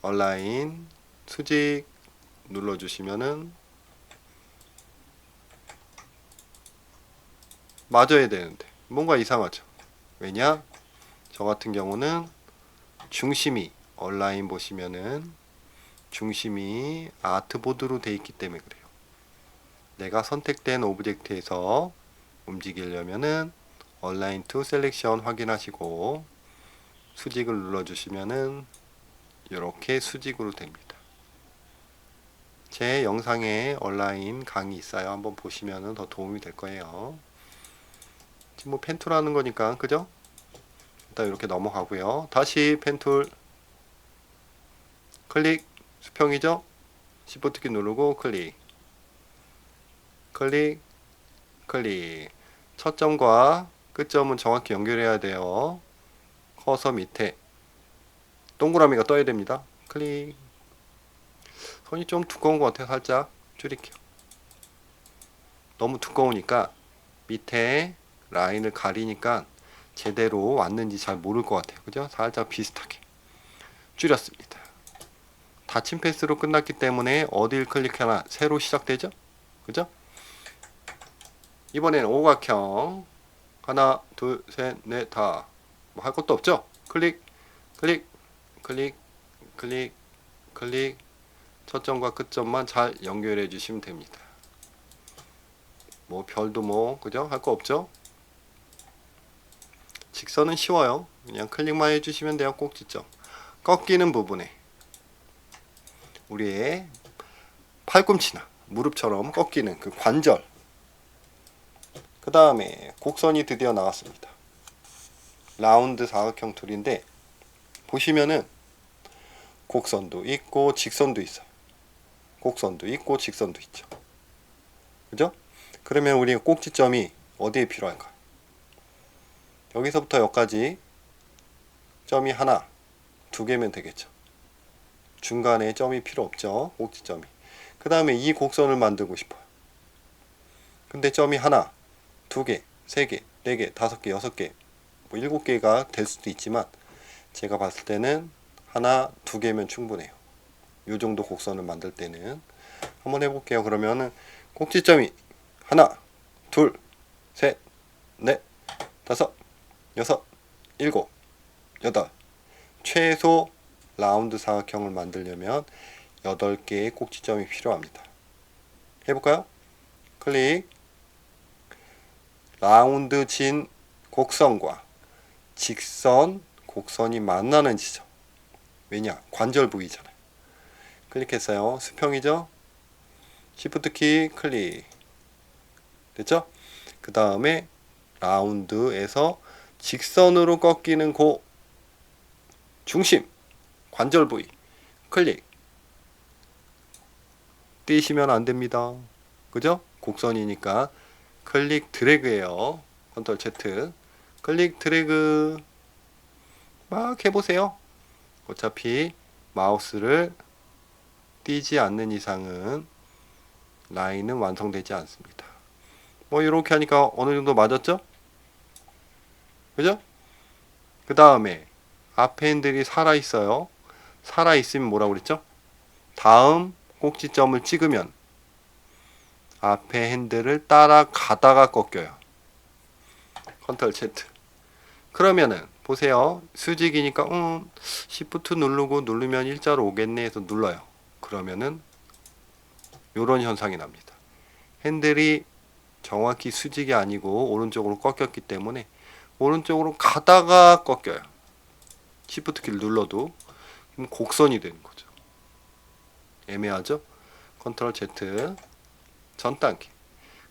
얼라인 수직 눌러주시면은 맞아야 되는데 뭔가 이상하죠. 왜냐? 저 같은 경우는 중심이 얼라인 보시면은 중심이 아트보드로 돼 있기 때문에 그래요. 내가 선택된 오브젝트에서 움직이려면은 얼라인 투 셀렉션 확인하시고 수직을 눌러주시면은 이렇게 수직으로 됩니다. 제 영상에 얼라인 강의 있어요. 한번 보시면은 더 도움이 될 거예요. 지금 뭐 펜툴 하는 거니까 그죠? 일단 이렇게 넘어가고요. 다시 펜툴 클릭 수평이죠? Shift 키 누르고 클릭 클릭 클릭 첫 점과 끝점은 정확히 연결해야 돼요. 커서 밑에 동그라미가 떠야 됩니다. 클릭. 손이 좀 두꺼운 것 같아요. 살짝 줄일게요. 너무 두꺼우니까 밑에 라인을 가리니까 제대로 왔는지 잘 모를 것 같아요. 그죠? 살짝 비슷하게 줄였습니다. 닫힌 패스로 끝났기 때문에 어딜 클릭하나 새로 시작되죠? 그죠? 이번에는 오각형 하나 둘 셋 넷 다 뭐 할 것도 없죠? 클릭 클릭 클릭 클릭 클릭 첫 점과 끝점만 잘 연결해 주시면 됩니다. 뭐 별도 뭐 그죠? 할 거 없죠? 직선은 쉬워요. 그냥 클릭만 해주시면 돼요. 꼭지점 꺾이는 부분에 우리의 팔꿈치나 무릎처럼 꺾이는 그 관절, 그 다음에 곡선이 드디어 나왔습니다. 라운드 사각형 툴인데 보시면은 곡선도 있고 직선도 있어요. 곡선도 있고 직선도 있죠. 그죠? 그러면 우리 꼭지점이 어디에 필요할까? 여기서부터 여기까지 점이 하나, 두 개면 되겠죠. 중간에 점이 필요 없죠. 꼭지점이. 그 다음에 이 곡선을 만들고 싶어요. 근데 점이 하나, 두 개, 세 개, 네 개, 다섯 개, 여섯 개, 뭐 일곱 개가 될 수도 있지만 제가 봤을 때는 하나, 두 개면 충분해요. 요 정도 곡선을 만들 때는 한번 해볼게요. 그러면은 꼭지점이 하나, 둘, 셋, 넷, 다섯, 여섯, 일곱, 여덟. 최소 라운드 사각형을 만들려면 8개의 꼭지점이 필요합니다. 해볼까요? 클릭. 라운드 진 곡선과 직선 곡선이 만나는 지점. 왜냐? 관절 부위잖아요. 클릭했어요. 수평이죠? Shift 키 클릭. 됐죠? 그 다음에 라운드에서 직선으로 꺾이는 고 중심 관절 부위 클릭. 띄시면 안 됩니다. 그죠? 곡선이니까 클릭 드래그예요. 컨트롤 Z 클릭 드래그 막 해보세요. 어차피 마우스를 띄지 않는 이상은 라인은 완성되지 않습니다. 뭐 이렇게 하니까 어느 정도 맞았죠? 그죠? 그 다음에 앞에 핸들이 살아있어요. 살아있으면 뭐라고 그랬죠? 다음 꼭지점을 찍으면 앞에 핸들을 따라가다가 꺾여요. 컨트롤 Z. 그러면은 보세요. 수직이니까 Shift 누르면 일자로 오겠네 해서 눌러요. 그러면은 요런 현상이 납니다. 핸들이 정확히 수직이 아니고 오른쪽으로 꺾였기 때문에 오른쪽으로 가다가 꺾여요. Shift 키를 눌러도 그럼 곡선이 되는 거죠. 애매하죠? 컨트롤 Z 전 단계.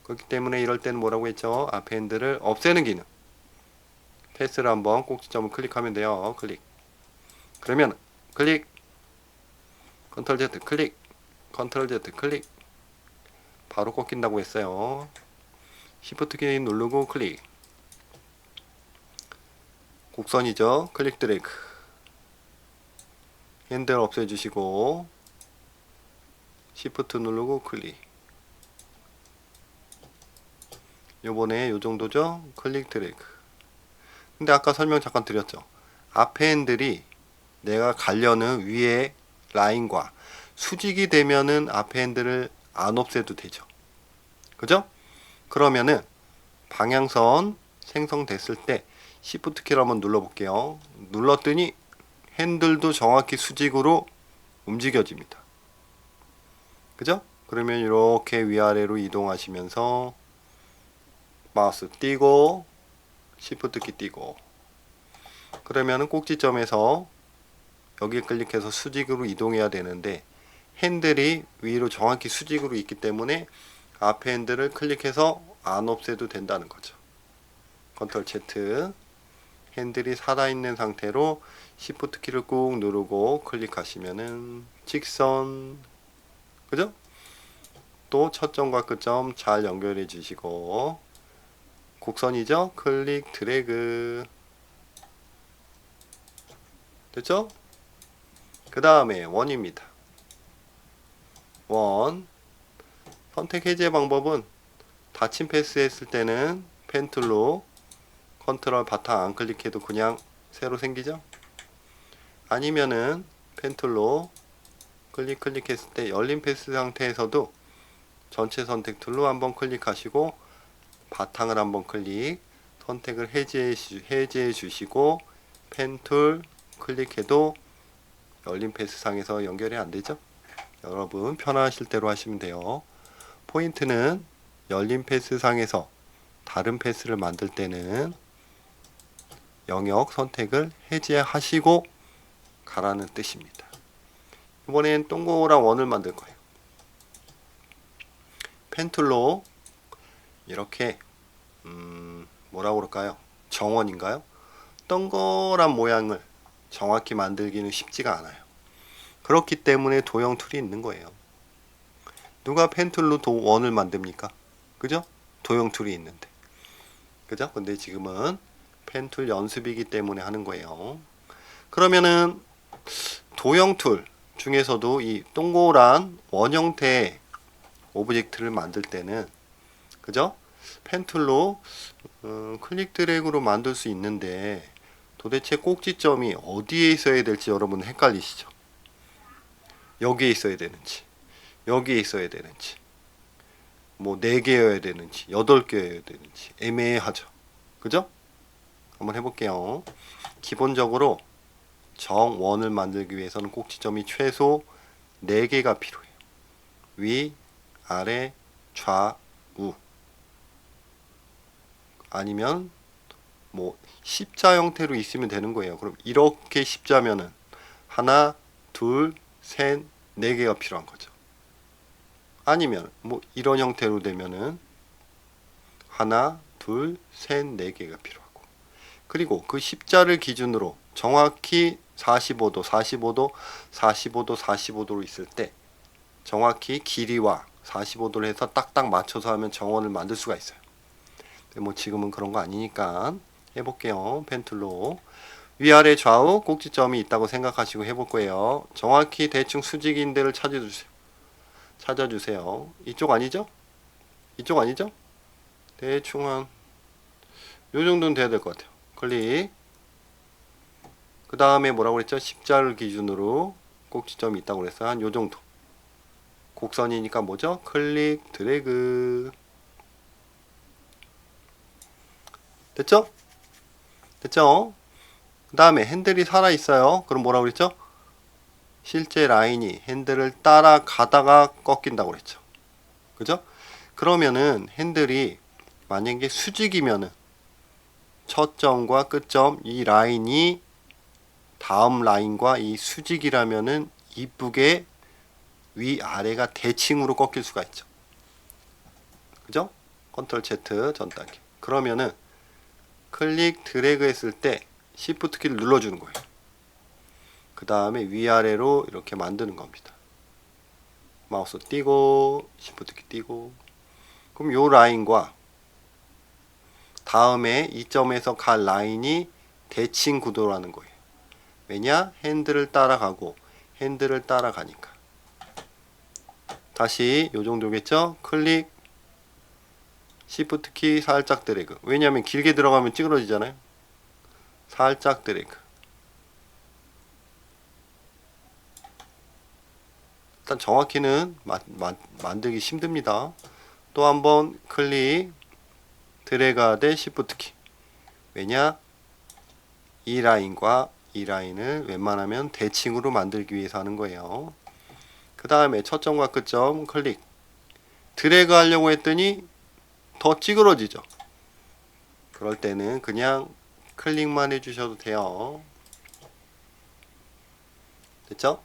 그렇기 때문에 이럴 때는 뭐라고 했죠? 앞에 핸들을 없애는 기능. 패스를 한번 꼭지점을 클릭하면 돼요. 클릭. 그러면 클릭 컨트롤 Z 클릭 컨트롤 Z 클릭 바로 꺾인다고 했어요. Shift 키 누르고 클릭. 곡선이죠. 클릭 드래그. 핸들 없애주시고 Shift 누르고 클릭. 요번에 요 정도죠. 클릭 드래그. 근데 아까 설명 잠깐 드렸죠. 앞에 핸들이 내가 가려는 위에 라인과 수직이 되면은 앞에 핸들을 안 없애도 되죠. 그죠? 그러면은 방향선 생성됐을 때 Shift 키를 한번 눌러볼게요. 눌렀더니 핸들도 정확히 수직으로 움직여집니다. 그죠? 그러면 이렇게 위아래로 이동하시면서 마우스 띄고 Shift 키 띄고 그러면은 꼭지점에서 여기 클릭해서 수직으로 이동해야 되는데 핸들이 위로 정확히 수직으로 있기 때문에 앞에 핸들을 클릭해서 안 없애도 된다는 거죠. 컨트롤 Z 핸들이 살아있는 상태로 Shift 키를 꾹 누르고 클릭하시면은 직선 그죠? 또 첫 점과 끝점 잘 연결해 주시고 곡선이죠? 클릭 드래그 됐죠? 그 다음에 원입니다. 원 선택 해제 방법은 닫힌 패스 했을 때는 펜 툴로 컨트롤 바탕 안 클릭해도 그냥 새로 생기죠? 아니면은 펜 툴로 클릭했을 때 열린 패스 상태에서도 전체 선택 툴로 한번 클릭하시고 바탕을 한번 선택을 해제해 주시고 펜 툴 클릭해도 열린 패스 상에서 연결이 안 되죠? 여러분 편하실 대로 하시면 돼요. 포인트는 열린 패스 상에서 다른 패스를 만들 때는 영역 선택을 해제하시고 가라는 뜻입니다. 이번엔 동그란 원을 만들 거예요. 펜 툴로 이렇게 뭐라고 그럴까요? 정원인가요? 동그란 모양을 정확히 만들기는 쉽지가 않아요. 그렇기 때문에 도형 툴이 있는 거예요. 누가 펜 툴로 원을 만듭니까? 그죠? 도형 툴이 있는데. 그죠? 근데 지금은 펜 툴 연습이기 때문에 하는 거예요. 그러면은 도형 툴 중에서도 이 동그란 원 형태의 오브젝트를 만들 때는 그죠? 펜 툴로 클릭 드래그로 만들 수 있는데 도대체 꼭지점이 어디에 있어야 될지 여러분 헷갈리시죠? 여기에 있어야 되는지 여기에 있어야 되는지 뭐 4개여야 되는지 8개여야 되는지 애매하죠. 그죠? 한번 해볼게요. 기본적으로 정원을 만들기 위해서는 꼭지점이 최소 4개가 필요해요. 위, 아래, 좌우 아니면 뭐 십자 형태로 있으면 되는 거예요. 그럼 이렇게 십자면은 하나, 둘, 셋, 4개가 필요한 거죠. 아니면 뭐 이런 형태로 되면은 하나, 둘, 셋, 4개가 필요하고 그리고 그 십자를 기준으로 정확히 45도, 45도, 45도, 45도로 있을 때 정확히 길이와 45도를 해서 딱딱 맞춰서 하면 정원을 만들 수가 있어요. 뭐 지금은 그런 거 아니니까 해볼게요. 펜 툴로 위아래 좌우 꼭지점이 있다고 생각하시고 해볼 거예요. 정확히 대충 수직인 데를 찾아주세요. 이쪽 아니죠? 이쪽 아니죠? 대충 한 요 정도는 돼야 될 것 같아요. 클릭. 그 다음에 뭐라고 그랬죠? 십자를 기준으로 꼭지점이 있다고 그랬어요. 한 요 정도. 곡선이니까 뭐죠? 클릭 드래그. 됐죠? 됐죠? 그 다음에 핸들이 살아있어요. 그럼 뭐라고 그랬죠? 실제 라인이 핸들을 따라가다가 꺾인다고 그랬죠. 그죠? 그러면은 핸들이 만약에 수직이면은 첫 점과 끝점 이 라인이 다음 라인과 이 수직이라면은 이쁘게 위아래가 대칭으로 꺾일 수가 있죠. 그죠? 컨트롤 Z 전 단계. 그러면은 클릭 드래그 했을 때 Shift 키를 눌러주는 거예요. 그 다음에 위아래로 이렇게 만드는 겁니다. 마우스 띄고 Shift 키 띄고 그럼 요 라인과 다음에 이 점에서 갈 라인이 대칭 구도라는 거예요. 왜냐? 핸들을 따라가고 핸들을 따라가니까. 다시 요 정도겠죠? 클릭 Shift 키 살짝 드래그. 왜냐하면 길게 들어가면 찌그러지잖아요. 살짝 드래그. 일단 정확히는 만들기 힘듭니다. 또 한번 클릭, 드래그 대 시프트 키. 왜냐? 이 라인과 이 라인을 웬만하면 대칭으로 만들기 위해서 하는 거예요. 그 다음에 첫 점과 끝점 클릭. 드래그 하려고 했더니 더 찌그러지죠. 그럴 때는 그냥 클릭만 해주셔도 돼요. 됐죠?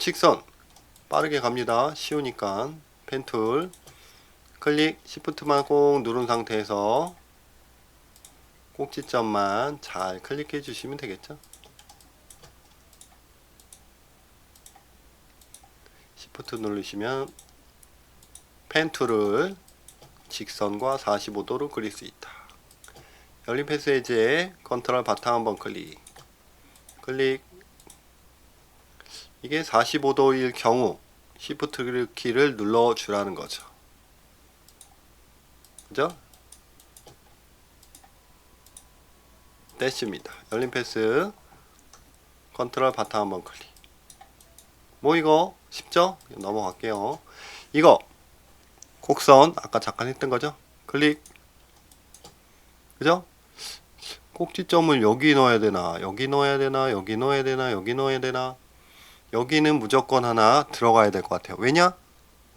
직선 빠르게 갑니다. 쉬우니까 펜툴 클릭 시프트만 꼭 누른 상태에서 꼭지점만 잘 클릭해 주시면 되겠죠. 시프트 누르시면 펜툴을 직선과 45도로 그릴 수 있다. 열린 패스에이지에 컨트롤 바탕 한번 클릭. 이게 45도일 경우 시프트 키를 눌러 주라는 거죠. 그죠? 됐습니다. 열린 패스 컨트롤 바탕 한번 클릭. 이거 쉽죠? 넘어갈게요. 이거 곡선 아까 잠깐 했던 거죠? 클릭. 그죠? 꼭지점을 여기 넣어야 되나, 여기 넣어야 되나, 여기 넣어야 되나, 여기 넣어야 되나. 여기는 무조건 하나 들어가야 될 것 같아요. 왜냐?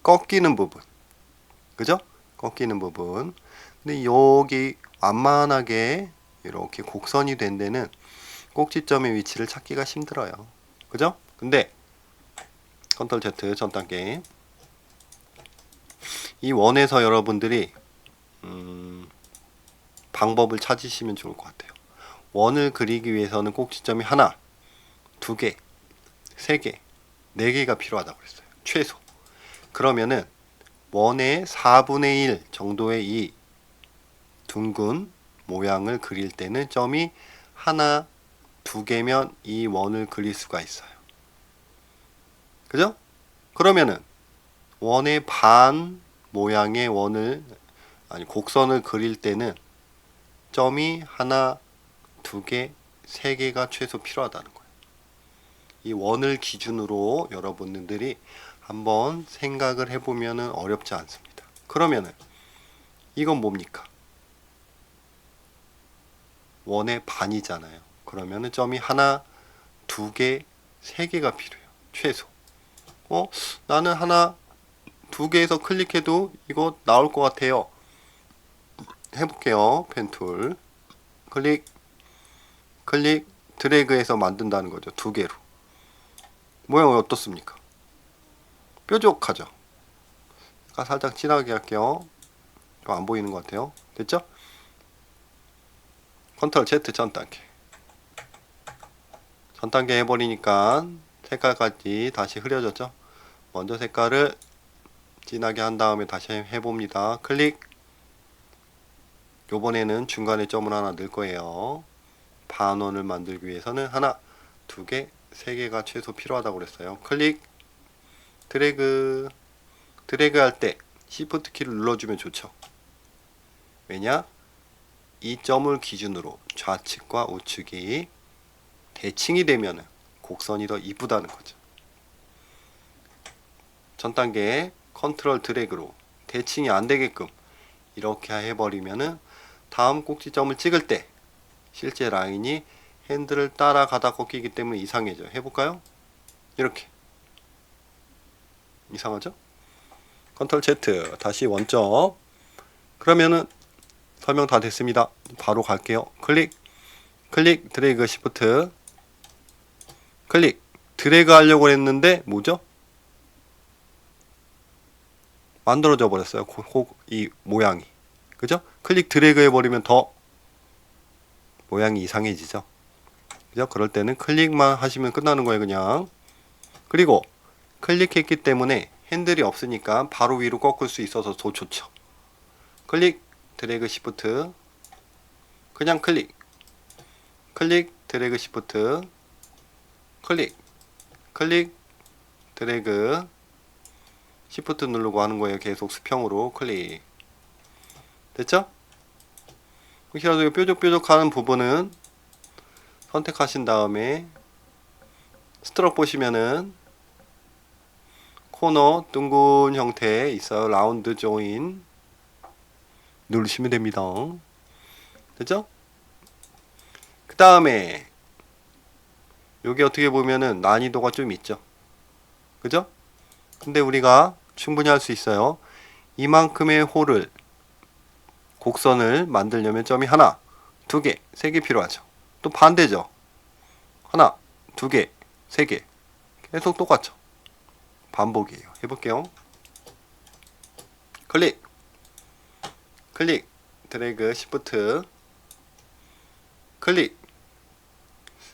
꺾이는 부분. 그죠? 꺾이는 부분. 근데 여기 완만하게 이렇게 곡선이 된 데는 꼭지점의 위치를 찾기가 힘들어요. 그죠? 근데 컨트롤 Z 전 단계 이 원에서 여러분들이 방법을 찾으시면 좋을 것 같아요. 원을 그리기 위해서는 꼭지점이 하나, 두 개, 세 개, 네 개가 필요하다고 그랬어요. 최소. 그러면은 원의 4분의 1 정도의 이 둥근 모양을 그릴 때는 점이 하나, 두 개면 이 원을 그릴 수가 있어요. 그죠? 그러면은 원의 반 모양의 곡선을 그릴 때는 점이 하나, 두 개, 세 개가 최소 필요하다는 거예요. 이 원을 기준으로 여러분들이 한번 생각을 해보면 어렵지 않습니다. 그러면은 이건 뭡니까? 원의 반이잖아요. 그러면은 점이 하나, 두 개, 세 개가 필요해요. 최소. 나는 하나, 두 개에서 클릭해도 이거 나올 것 같아요. 해볼게요. 펜툴 클릭, 드래그해서 만든다는 거죠. 두 개로. 모양이 어떻습니까? 뾰족하죠? 살짝 진하게 할게요. 좀 안 보이는 것 같아요. 됐죠? 컨트롤 Z 전 단계. 전 단계 해버리니까 색깔까지 다시 흐려졌죠? 먼저 색깔을 진하게 한 다음에 다시 해봅니다. 클릭. 요번에는 중간에 점을 하나 넣을 거예요. 반원을 만들기 위해서는 하나, 두 개, 세 개가 최소 필요하다고 그랬어요. 클릭. 드래그 할 때 Shift 키를 눌러주면 좋죠. 왜냐? 이 점을 기준으로 좌측과 우측이 대칭이 되면 곡선이 더 이쁘다는 거죠. 전 단계 컨트롤 드래그로 대칭이 안 되게끔 이렇게 해버리면은 다음 꼭지점을 찍을 때 실제 라인이 핸들을 따라가다 꺾이기 때문에 이상해져. 해볼까요? 이렇게. 이상하죠? 컨트롤 Z 다시 원점. 그러면은 설명 다 됐습니다. 바로 갈게요. 클릭 드래그 시프트 클릭. 드래그 하려고 했는데 뭐죠? 만들어져 버렸어요. 이 모양이. 그죠? 클릭 드래그 해버리면 더 모양이 이상해지죠. 그죠? 그럴 때는 클릭만 하시면 끝나는 거예요. 그냥. 그리고 클릭했기 때문에 핸들이 없으니까 바로 위로 꺾을 수 있어서 더 좋죠. 클릭 드래그 시프트 그냥 클릭 드래그 시프트 클릭 드래그 시프트 누르고 하는 거예요. 계속 수평으로 클릭. 됐죠? 혹시라도 뾰족뾰족한 부분은 선택하신 다음에 스트로크 보시면은 코너 둥근 형태에 있어요. 라운드 조인 누르시면 됩니다. 됐죠? 그 다음에 여기 어떻게 보면은 난이도가 좀 있죠. 그죠? 근데 우리가 충분히 할 수 있어요. 이만큼의 홀을 곡선을 만들려면 점이 하나, 두 개, 세 개 필요하죠. 또 반대죠. 하나, 두 개, 세 개. 계속 똑같죠. 반복이에요. 해볼게요. 클릭, 클릭, 드래그, 시프트, 클릭,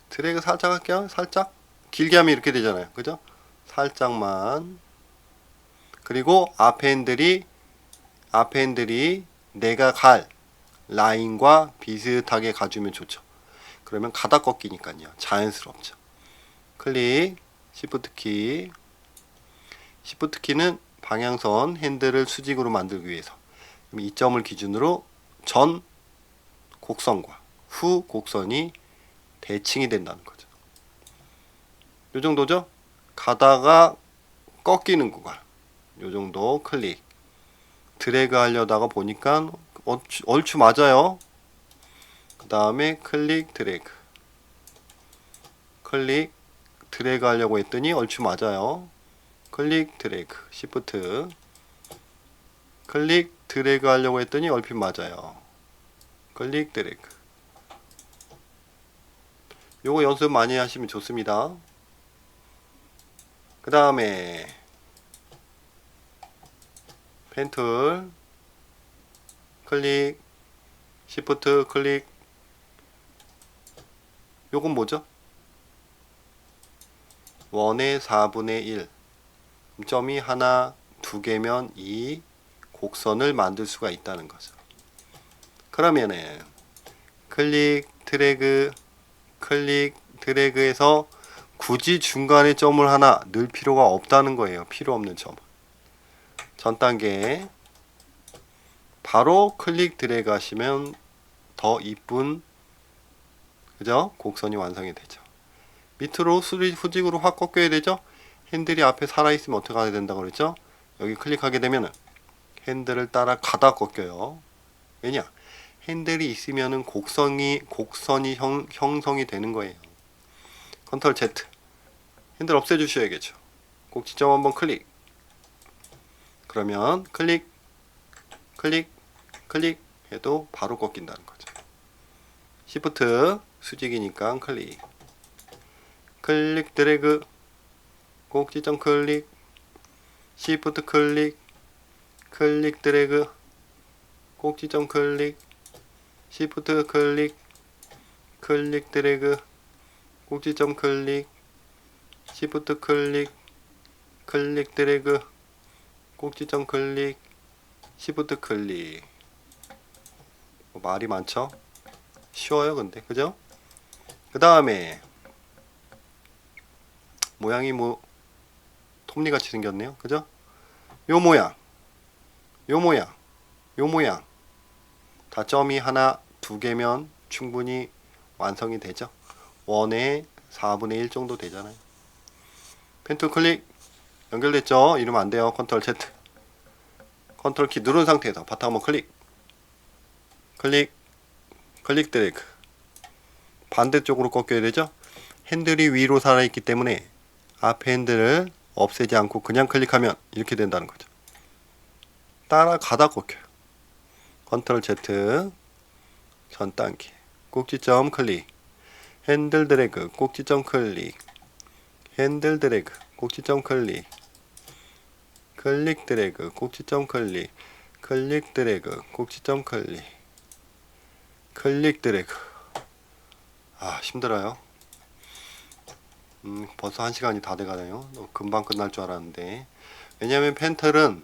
드래그 살짝 할게요. 살짝. 길게 하면 이렇게 되잖아요. 그죠? 살짝만. 그리고 앞에 핸들이 내가 갈 라인과 비슷하게 가주면 좋죠. 그러면 가다 꺾이니까요. 자연스럽죠. 클릭, 시프트 키. 시프트 키는 방향선 핸들을 수직으로 만들기 위해서. 이 점을 기준으로 전 곡선과 후 곡선이 대칭이 된다는 거죠. 요 정도죠? 가다가 꺾이는 구간. 요 정도 클릭. 드래그 하려다가 보니까 얼추 맞아요. 그 다음에 클릭 드래그. 클릭 드래그 하려고 했더니 얼추 맞아요. 클릭 드래그. 시프트. 클릭 드래그 하려고 했더니 얼핏 맞아요. 클릭 드래그. 요거 연습 많이 하시면 좋습니다. 그 다음에 펜 툴 클릭 시프트 클릭. 요건 뭐죠? 원의 4분의 1 점이 하나 두 개면 이 곡선을 만들 수가 있다는 거죠. 그러면은 클릭 드래그 클릭 드래그에서 굳이 중간에 점을 하나 넣을 필요가 없다는 거예요. 필요 없는 점. 전 단계 바로 클릭 드래그 하시면 더 이쁜 그죠? 곡선이 완성이 되죠. 밑으로 수직으로 확 꺾여야 되죠? 핸들이 앞에 살아있으면 어떻게 해야 된다고 그랬죠? 여기 클릭하게 되면은 핸들을 따라 가다 꺾여요. 왜냐? 핸들이 있으면은 곡선이 형성이 되는 거예요. 컨트롤 Z. 핸들 없애주셔야겠죠. 꼭지점 한번 클릭. 그러면 클릭, 클릭, 클릭 해도 바로 꺾인다는 거죠. 시프트 수직이니까 클릭. 클릭 드래그. 꼭지점 클릭. 시프트 클릭. 클릭 드래그. 꼭지점 클릭. 시프트 클릭. 클릭 드래그. 꼭지점 클릭. 시프트 클릭. 클릭 드래그. 꼭지점 클릭. 시프트 클릭. 말이 많죠? 쉬워요 근데 그죠? 그 다음에 모양이 뭐 톱니같이 생겼네요. 그죠? 요 모양 요 모양 요 모양 다 점이 하나 두 개면 충분히 완성이 되죠. 원의 4분의 1 정도 되잖아요. 펜툴 클릭. 연결됐죠? 이러면 안 돼요. 컨트롤 Z. 컨트롤 키 누른 상태에서 바탕 한번 클릭. 클릭. 클릭 드래그. 반대쪽으로 꺾여야 되죠? 핸들이 위로 살아있기 때문에 앞에 핸들을 없애지 않고 그냥 클릭하면 이렇게 된다는 거죠. 따라가다 꺾여요. 컨트롤 Z. 전 단계. 꼭지점 클릭. 핸들 드래그. 꼭지점 클릭. 핸들 드래그. 꼭지점 클릭. 클릭 드래그. 꼭지점 클릭. 클릭 드래그. 꼭지점 클릭. 클릭 드래그. 아 힘들어요. 벌써 1시간이 다 돼가네요. 금방 끝날 줄 알았는데. 왜냐면 펜툴은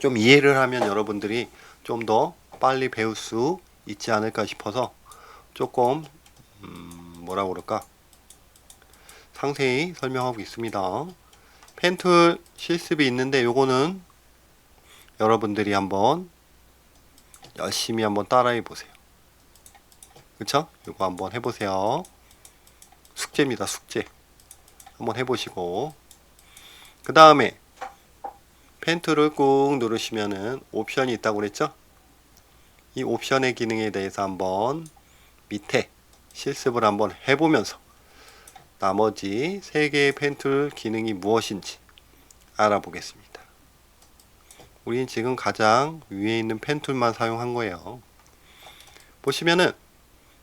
좀 이해를 하면 여러분들이 좀 더 빨리 배울 수 있지 않을까 싶어서 조금 뭐라 그럴까 상세히 설명하고 있습니다. 펜툴 실습이 있는데 요거는 여러분들이 한번 열심히 한번 따라해 보세요. 그쵸? 이거 한번 해보세요. 숙제입니다. 숙제. 한번 해보시고 그 다음에 펜 툴을 꾹 누르시면은 옵션이 있다고 그랬죠? 이 옵션의 기능에 대해서 한번 밑에 실습을 한번 해보면서 나머지 3개의 펜 툴 기능이 무엇인지 알아보겠습니다. 우린 지금 가장 위에 있는 펜 툴만 사용한 거예요. 보시면은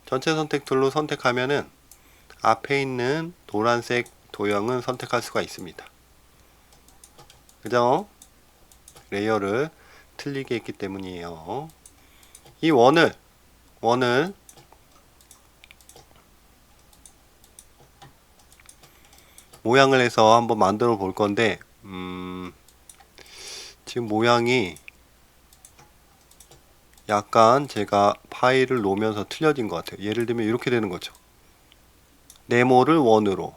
전체 선택 툴로 선택하면은 앞에 있는 노란색 도형은 선택할 수가 있습니다. 그죠? 레이어를 틀리게 했기 때문이에요. 이 원을 모양을 해서 한번 만들어 볼 건데 지금 모양이 약간 제가 파일을 놓으면서 틀려진 것 같아요. 예를 들면 이렇게 되는 거죠. 네모를 원으로,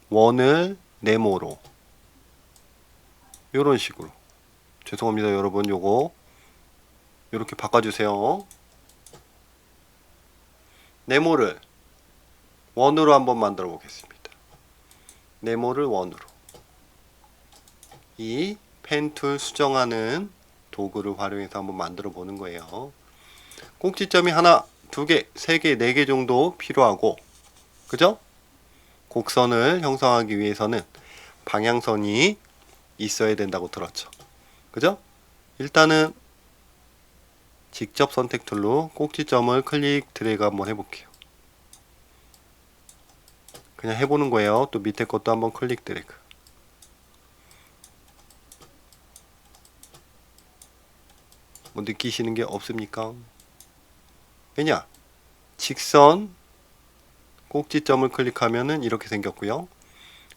원을 네모로, 이런 식으로. 죄송합니다 여러분, 요거 이렇게 바꿔주세요. 네모를 원으로 한번 만들어 보겠습니다. 네모를 원으로. 이 펜툴 수정하는 도구를 활용해서 한번 만들어 보는 거예요. 꼭지점이 하나, 두 개, 세 개, 네 개 정도 필요하고, 그죠? 곡선을 형성하기 위해서는 방향선이 있어야 된다고 들었죠. 그죠? 일단은 직접 선택 툴로 꼭지점을 클릭 드래그 한번 해볼게요. 그냥 해보는 거예요. 또 밑에 것도 한번 클릭 드래그. 뭐 느끼시는 게 없습니까? 왜냐? 직선 꼭지점을 클릭하면은 이렇게 생겼고요.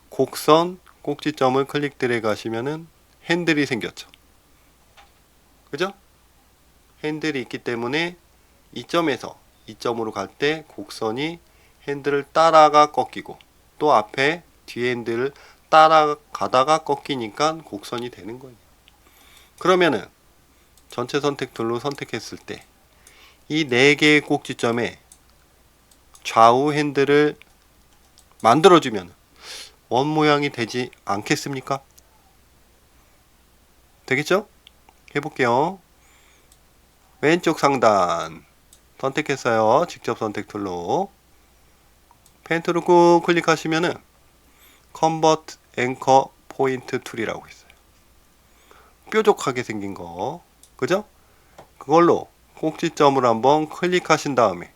곡선 꼭지점을 클릭 드래그 하시면은 핸들이 생겼죠. 그죠? 핸들이 있기 때문에 이 점에서 이 점으로 갈 때 곡선이 핸들을 따라가 꺾이고 또 앞에 뒤에 핸들을 따라가다가 꺾이니까 곡선이 되는 거예요. 그러면은 전체 선택 툴로 선택했을 때 이 4개의 꼭지점에 좌우 핸들을 만들어주면 원 모양이 되지 않겠습니까? 되겠죠? 해볼게요. 왼쪽 상단 선택했어요. 직접 선택 툴로 펜 툴을 꾹 클릭하시면은 컨버트 앵커 포인트 툴이라고 있어요. 뾰족하게 생긴 거, 그죠? 그걸로 꼭지점을 한번 클릭하신 다음에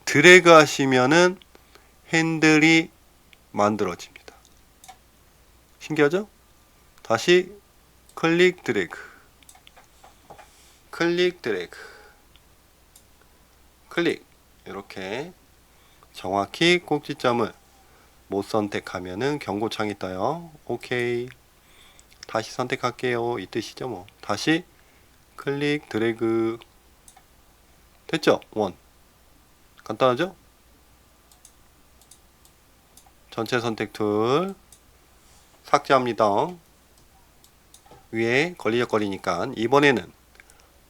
드래그 하시면은 핸들이 만들어집니다. 신기하죠? 다시 클릭 드래그, 클릭 드래그, 클릭. 이렇게 정확히 꼭지점을 못 선택하면은 경고창이 떠요. 오케이. 다시 선택할게요. 이 뜻이죠 뭐. 다시 클릭 드래그. 됐죠? 원. 간단하죠? 전체 선택 툴 삭제합니다. 위에 걸리적거리니까 이번에는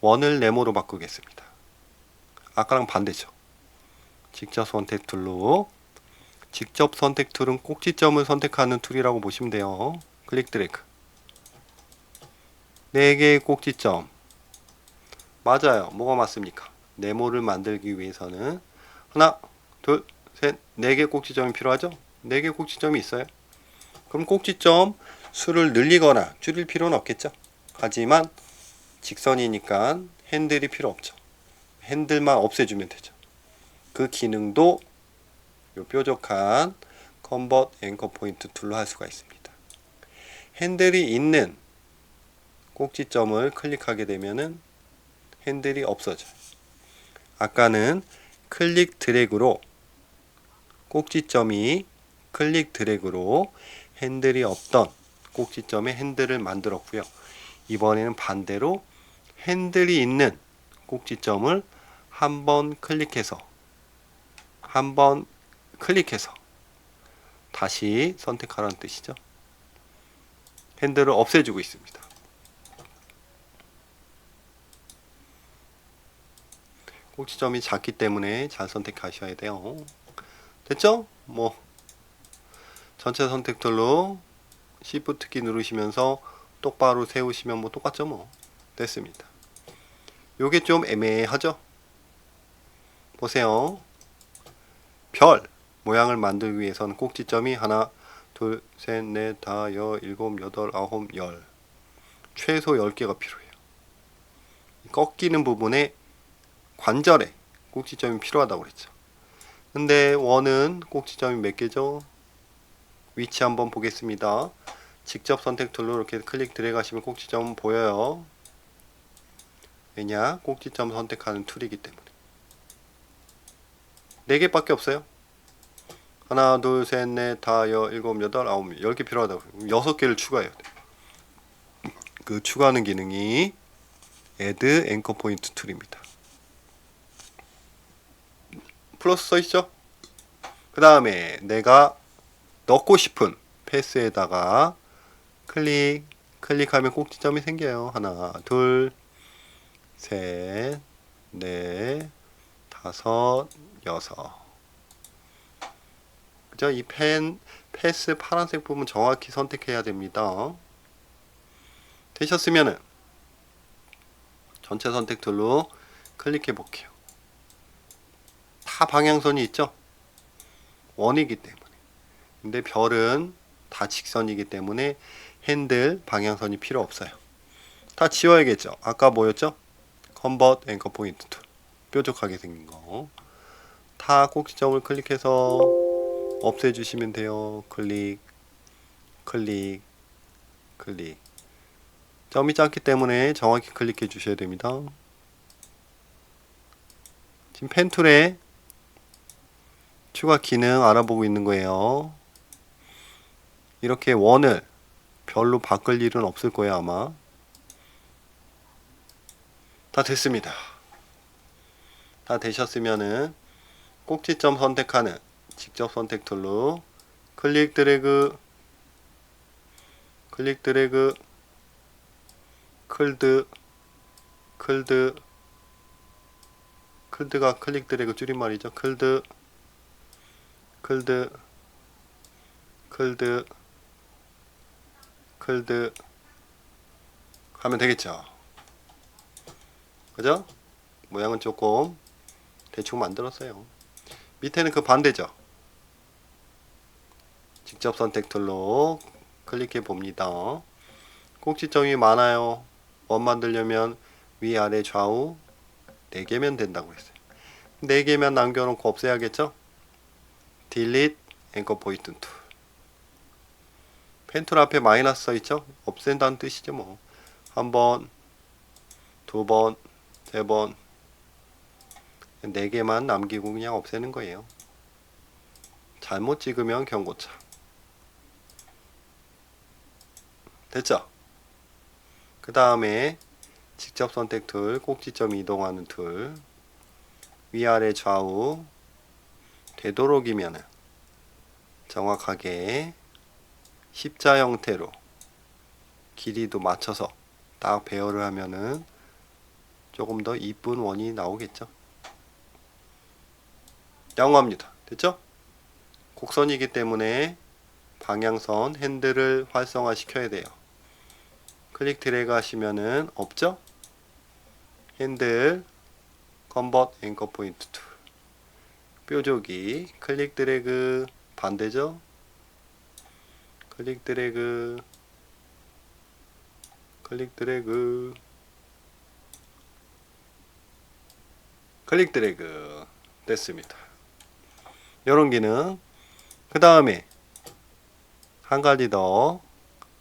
원을 네모로 바꾸겠습니다. 아까랑 반대죠. 직접 선택 툴로, 직접 선택 툴은 꼭지점을 선택하는 툴이라고 보시면 돼요. 클릭 드래그. 4개의 꼭지점. 맞아요. 뭐가 맞습니까? 네모를 만들기 위해서는 하나, 둘, 셋, 4개 꼭지점이 필요하죠? 4개 꼭지점이 있어요. 그럼 꼭지점 수를 늘리거나 줄일 필요는 없겠죠? 하지만 직선이니까 핸들이 필요 없죠. 핸들만 없애주면 되죠. 그 기능도 요 뾰족한 컨버트 앵커 포인트 툴로 할 수가 있습니다. 핸들이 있는 꼭지점을 클릭하게 되면은 핸들이 없어져요. 아까는 클릭 드래그로 꼭지점이 클릭 드래그로 핸들이 없던 꼭지점에 핸들을 만들었고요. 이번에는 반대로 핸들이 있는 꼭지점을 한번 클릭해서 다시 선택하라는 뜻이죠. 핸들을 없애주고 있습니다. 꼭지점이 작기 때문에 잘 선택하셔야 돼요. 됐죠? 뭐 전체 선택 툴로 Shift 키 누르시면서 똑바로 세우시면 뭐 똑같죠 뭐. 됐습니다. 요게 좀 애매하죠? 보세요. 별 모양을 만들기 위해서는 꼭지점이 하나, 둘, 셋, 넷, 다, 여, 일곱, 여덟, 아홉, 열. 최소 10개가 필요해요. 꺾이는 부분에 관절에 꼭지점이 필요하다고 그랬죠. 근데 원은 꼭지점이 몇 개죠? 위치 한번 보겠습니다. 직접 선택 툴로 이렇게 클릭 드래그 하시면 꼭지점 보여요. 왜냐? 꼭지점 선택하는 툴이기 때문에. 4개밖에 없어요. 하나, 둘, 셋, 넷, 다, 여, 일곱, 여덟, 아홉, 10개 필요하다고. 6개를 추가해야 돼. 그 추가하는 기능이 Add Anchor Point 툴입니다. 플러스 써있죠? 그 다음에 내가 넣고 싶은 패스에다가 클릭하면 꼭지점이 생겨요. 하나, 둘, 셋, 넷, 다섯, 여섯. 그죠? 이 패스 파란색 부분 정확히 선택해야 됩니다. 되셨으면은 전체 선택 툴로 클릭해 볼게요. 다 방향선이 있죠? 원이기 때문에. 근데 별은 다 직선이기 때문에 핸들 방향선이 필요 없어요. 다 지워야겠죠? 아까 뭐였죠? 컨버트 앵커 포인트 툴. 뾰족하게 생긴 거. 다 꼭지점을 클릭해서 없애주시면 돼요. 클릭, 클릭, 클릭. 점이 작기 때문에 정확히 클릭해 주셔야 됩니다. 지금 펜 툴에 추가 기능 알아보고 있는 거예요. 이렇게 원을 별로 바꿀 일은 없을 거예요, 아마. 다 됐습니다. 다 되셨으면은 꼭지점 선택하는 직접 선택 툴로 클릭 드래그, 클릭 드래그, 클드, 클드가 클릭 드래그 줄임말이죠. 클드, 하면 되겠죠. 그죠? 모양은 조금 대충 만들었어요. 밑에는 그 반대죠. 직접 선택 툴로 클릭해 봅니다. 꼭지점이 많아요. 원 만들려면 위아래 좌우 4개면 된다고 했어요. 4개면 남겨놓고 없애야겠죠? Delete Anchor Point 툴. 펜 툴 앞에 마이너스 써있죠? 없앤다는 뜻이죠 뭐. 한 번, 두 번, 세 번, 4개만 남기고 그냥 없애는 거예요. 잘못 찍으면 경고차. 됐죠? 그 다음에 직접 선택 툴, 꼭지점 이동하는 툴, 위아래 좌우 되도록이면은 정확하게 십자 형태로 길이도 맞춰서 딱 배열을 하면은 조금 더 이쁜 원이 나오겠죠. 양호합니다. 됐죠? 곡선이기 때문에 방향선 핸들을 활성화 시켜야 돼요. 클릭 드래그 하시면은 없죠? 핸들 컨버트 앵커 포인트 툴. 뾰족이 클릭 드래그 반대죠? 클릭 드래그, 클릭 드래그, 클릭 드래그. 됐습니다. 이런 기능. 그 다음에 한 가지 더.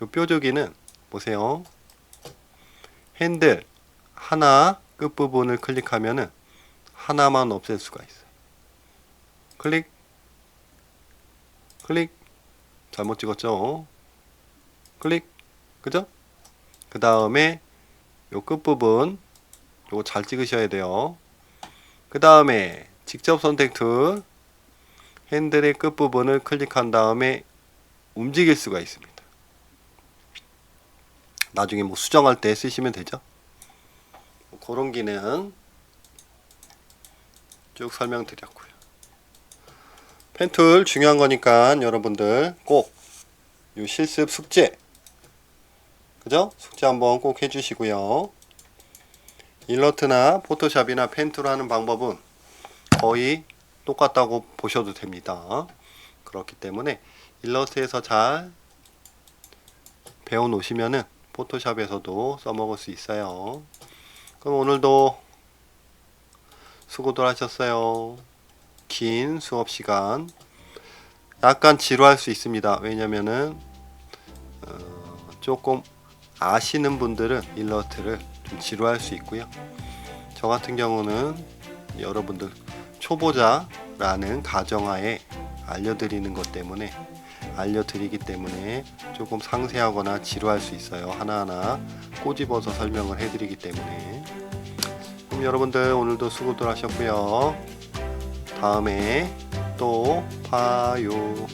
요 뾰족이는 보세요. 핸들 하나 끝부분을 클릭하면은 하나만 없앨 수가 있어요. 클릭, 클릭. 잘못 찍었죠? 클릭. 그죠? 그 다음에 요 끝부분 요거 잘 찍으셔야 돼요. 그 다음에 직접 선택 툴 핸들의 끝부분을 클릭한 다음에 움직일 수가 있습니다. 나중에 뭐 수정할 때 쓰시면 되죠. 그런 기능 쭉 설명드렸고요. 펜툴 중요한 거니까 여러분들 꼭 요 실습 숙제, 그죠? 숙제 한번 꼭 해주시고요. 일러스트나 포토샵이나 펜툴 하는 방법은 거의 똑같다고 보셔도 됩니다. 그렇기 때문에 일러스트에서 잘 배워 놓으시면은 포토샵에서도 써먹을 수 있어요. 그럼 오늘도 수고들 하셨어요. 긴 수업 시간 약간 지루할 수 있습니다. 왜냐면은 조금 아시는 분들은 일러스트를 좀 지루할 수 있고요. 저 같은 경우는 여러분들 초보자라는 가정하에 알려드리기 때문에 조금 상세하거나 지루할 수 있어요. 하나하나 꼬집어서 설명을 해드리기 때문에. 그럼 여러분들 오늘도 수고들 하셨고요. 다음에 또 봐요.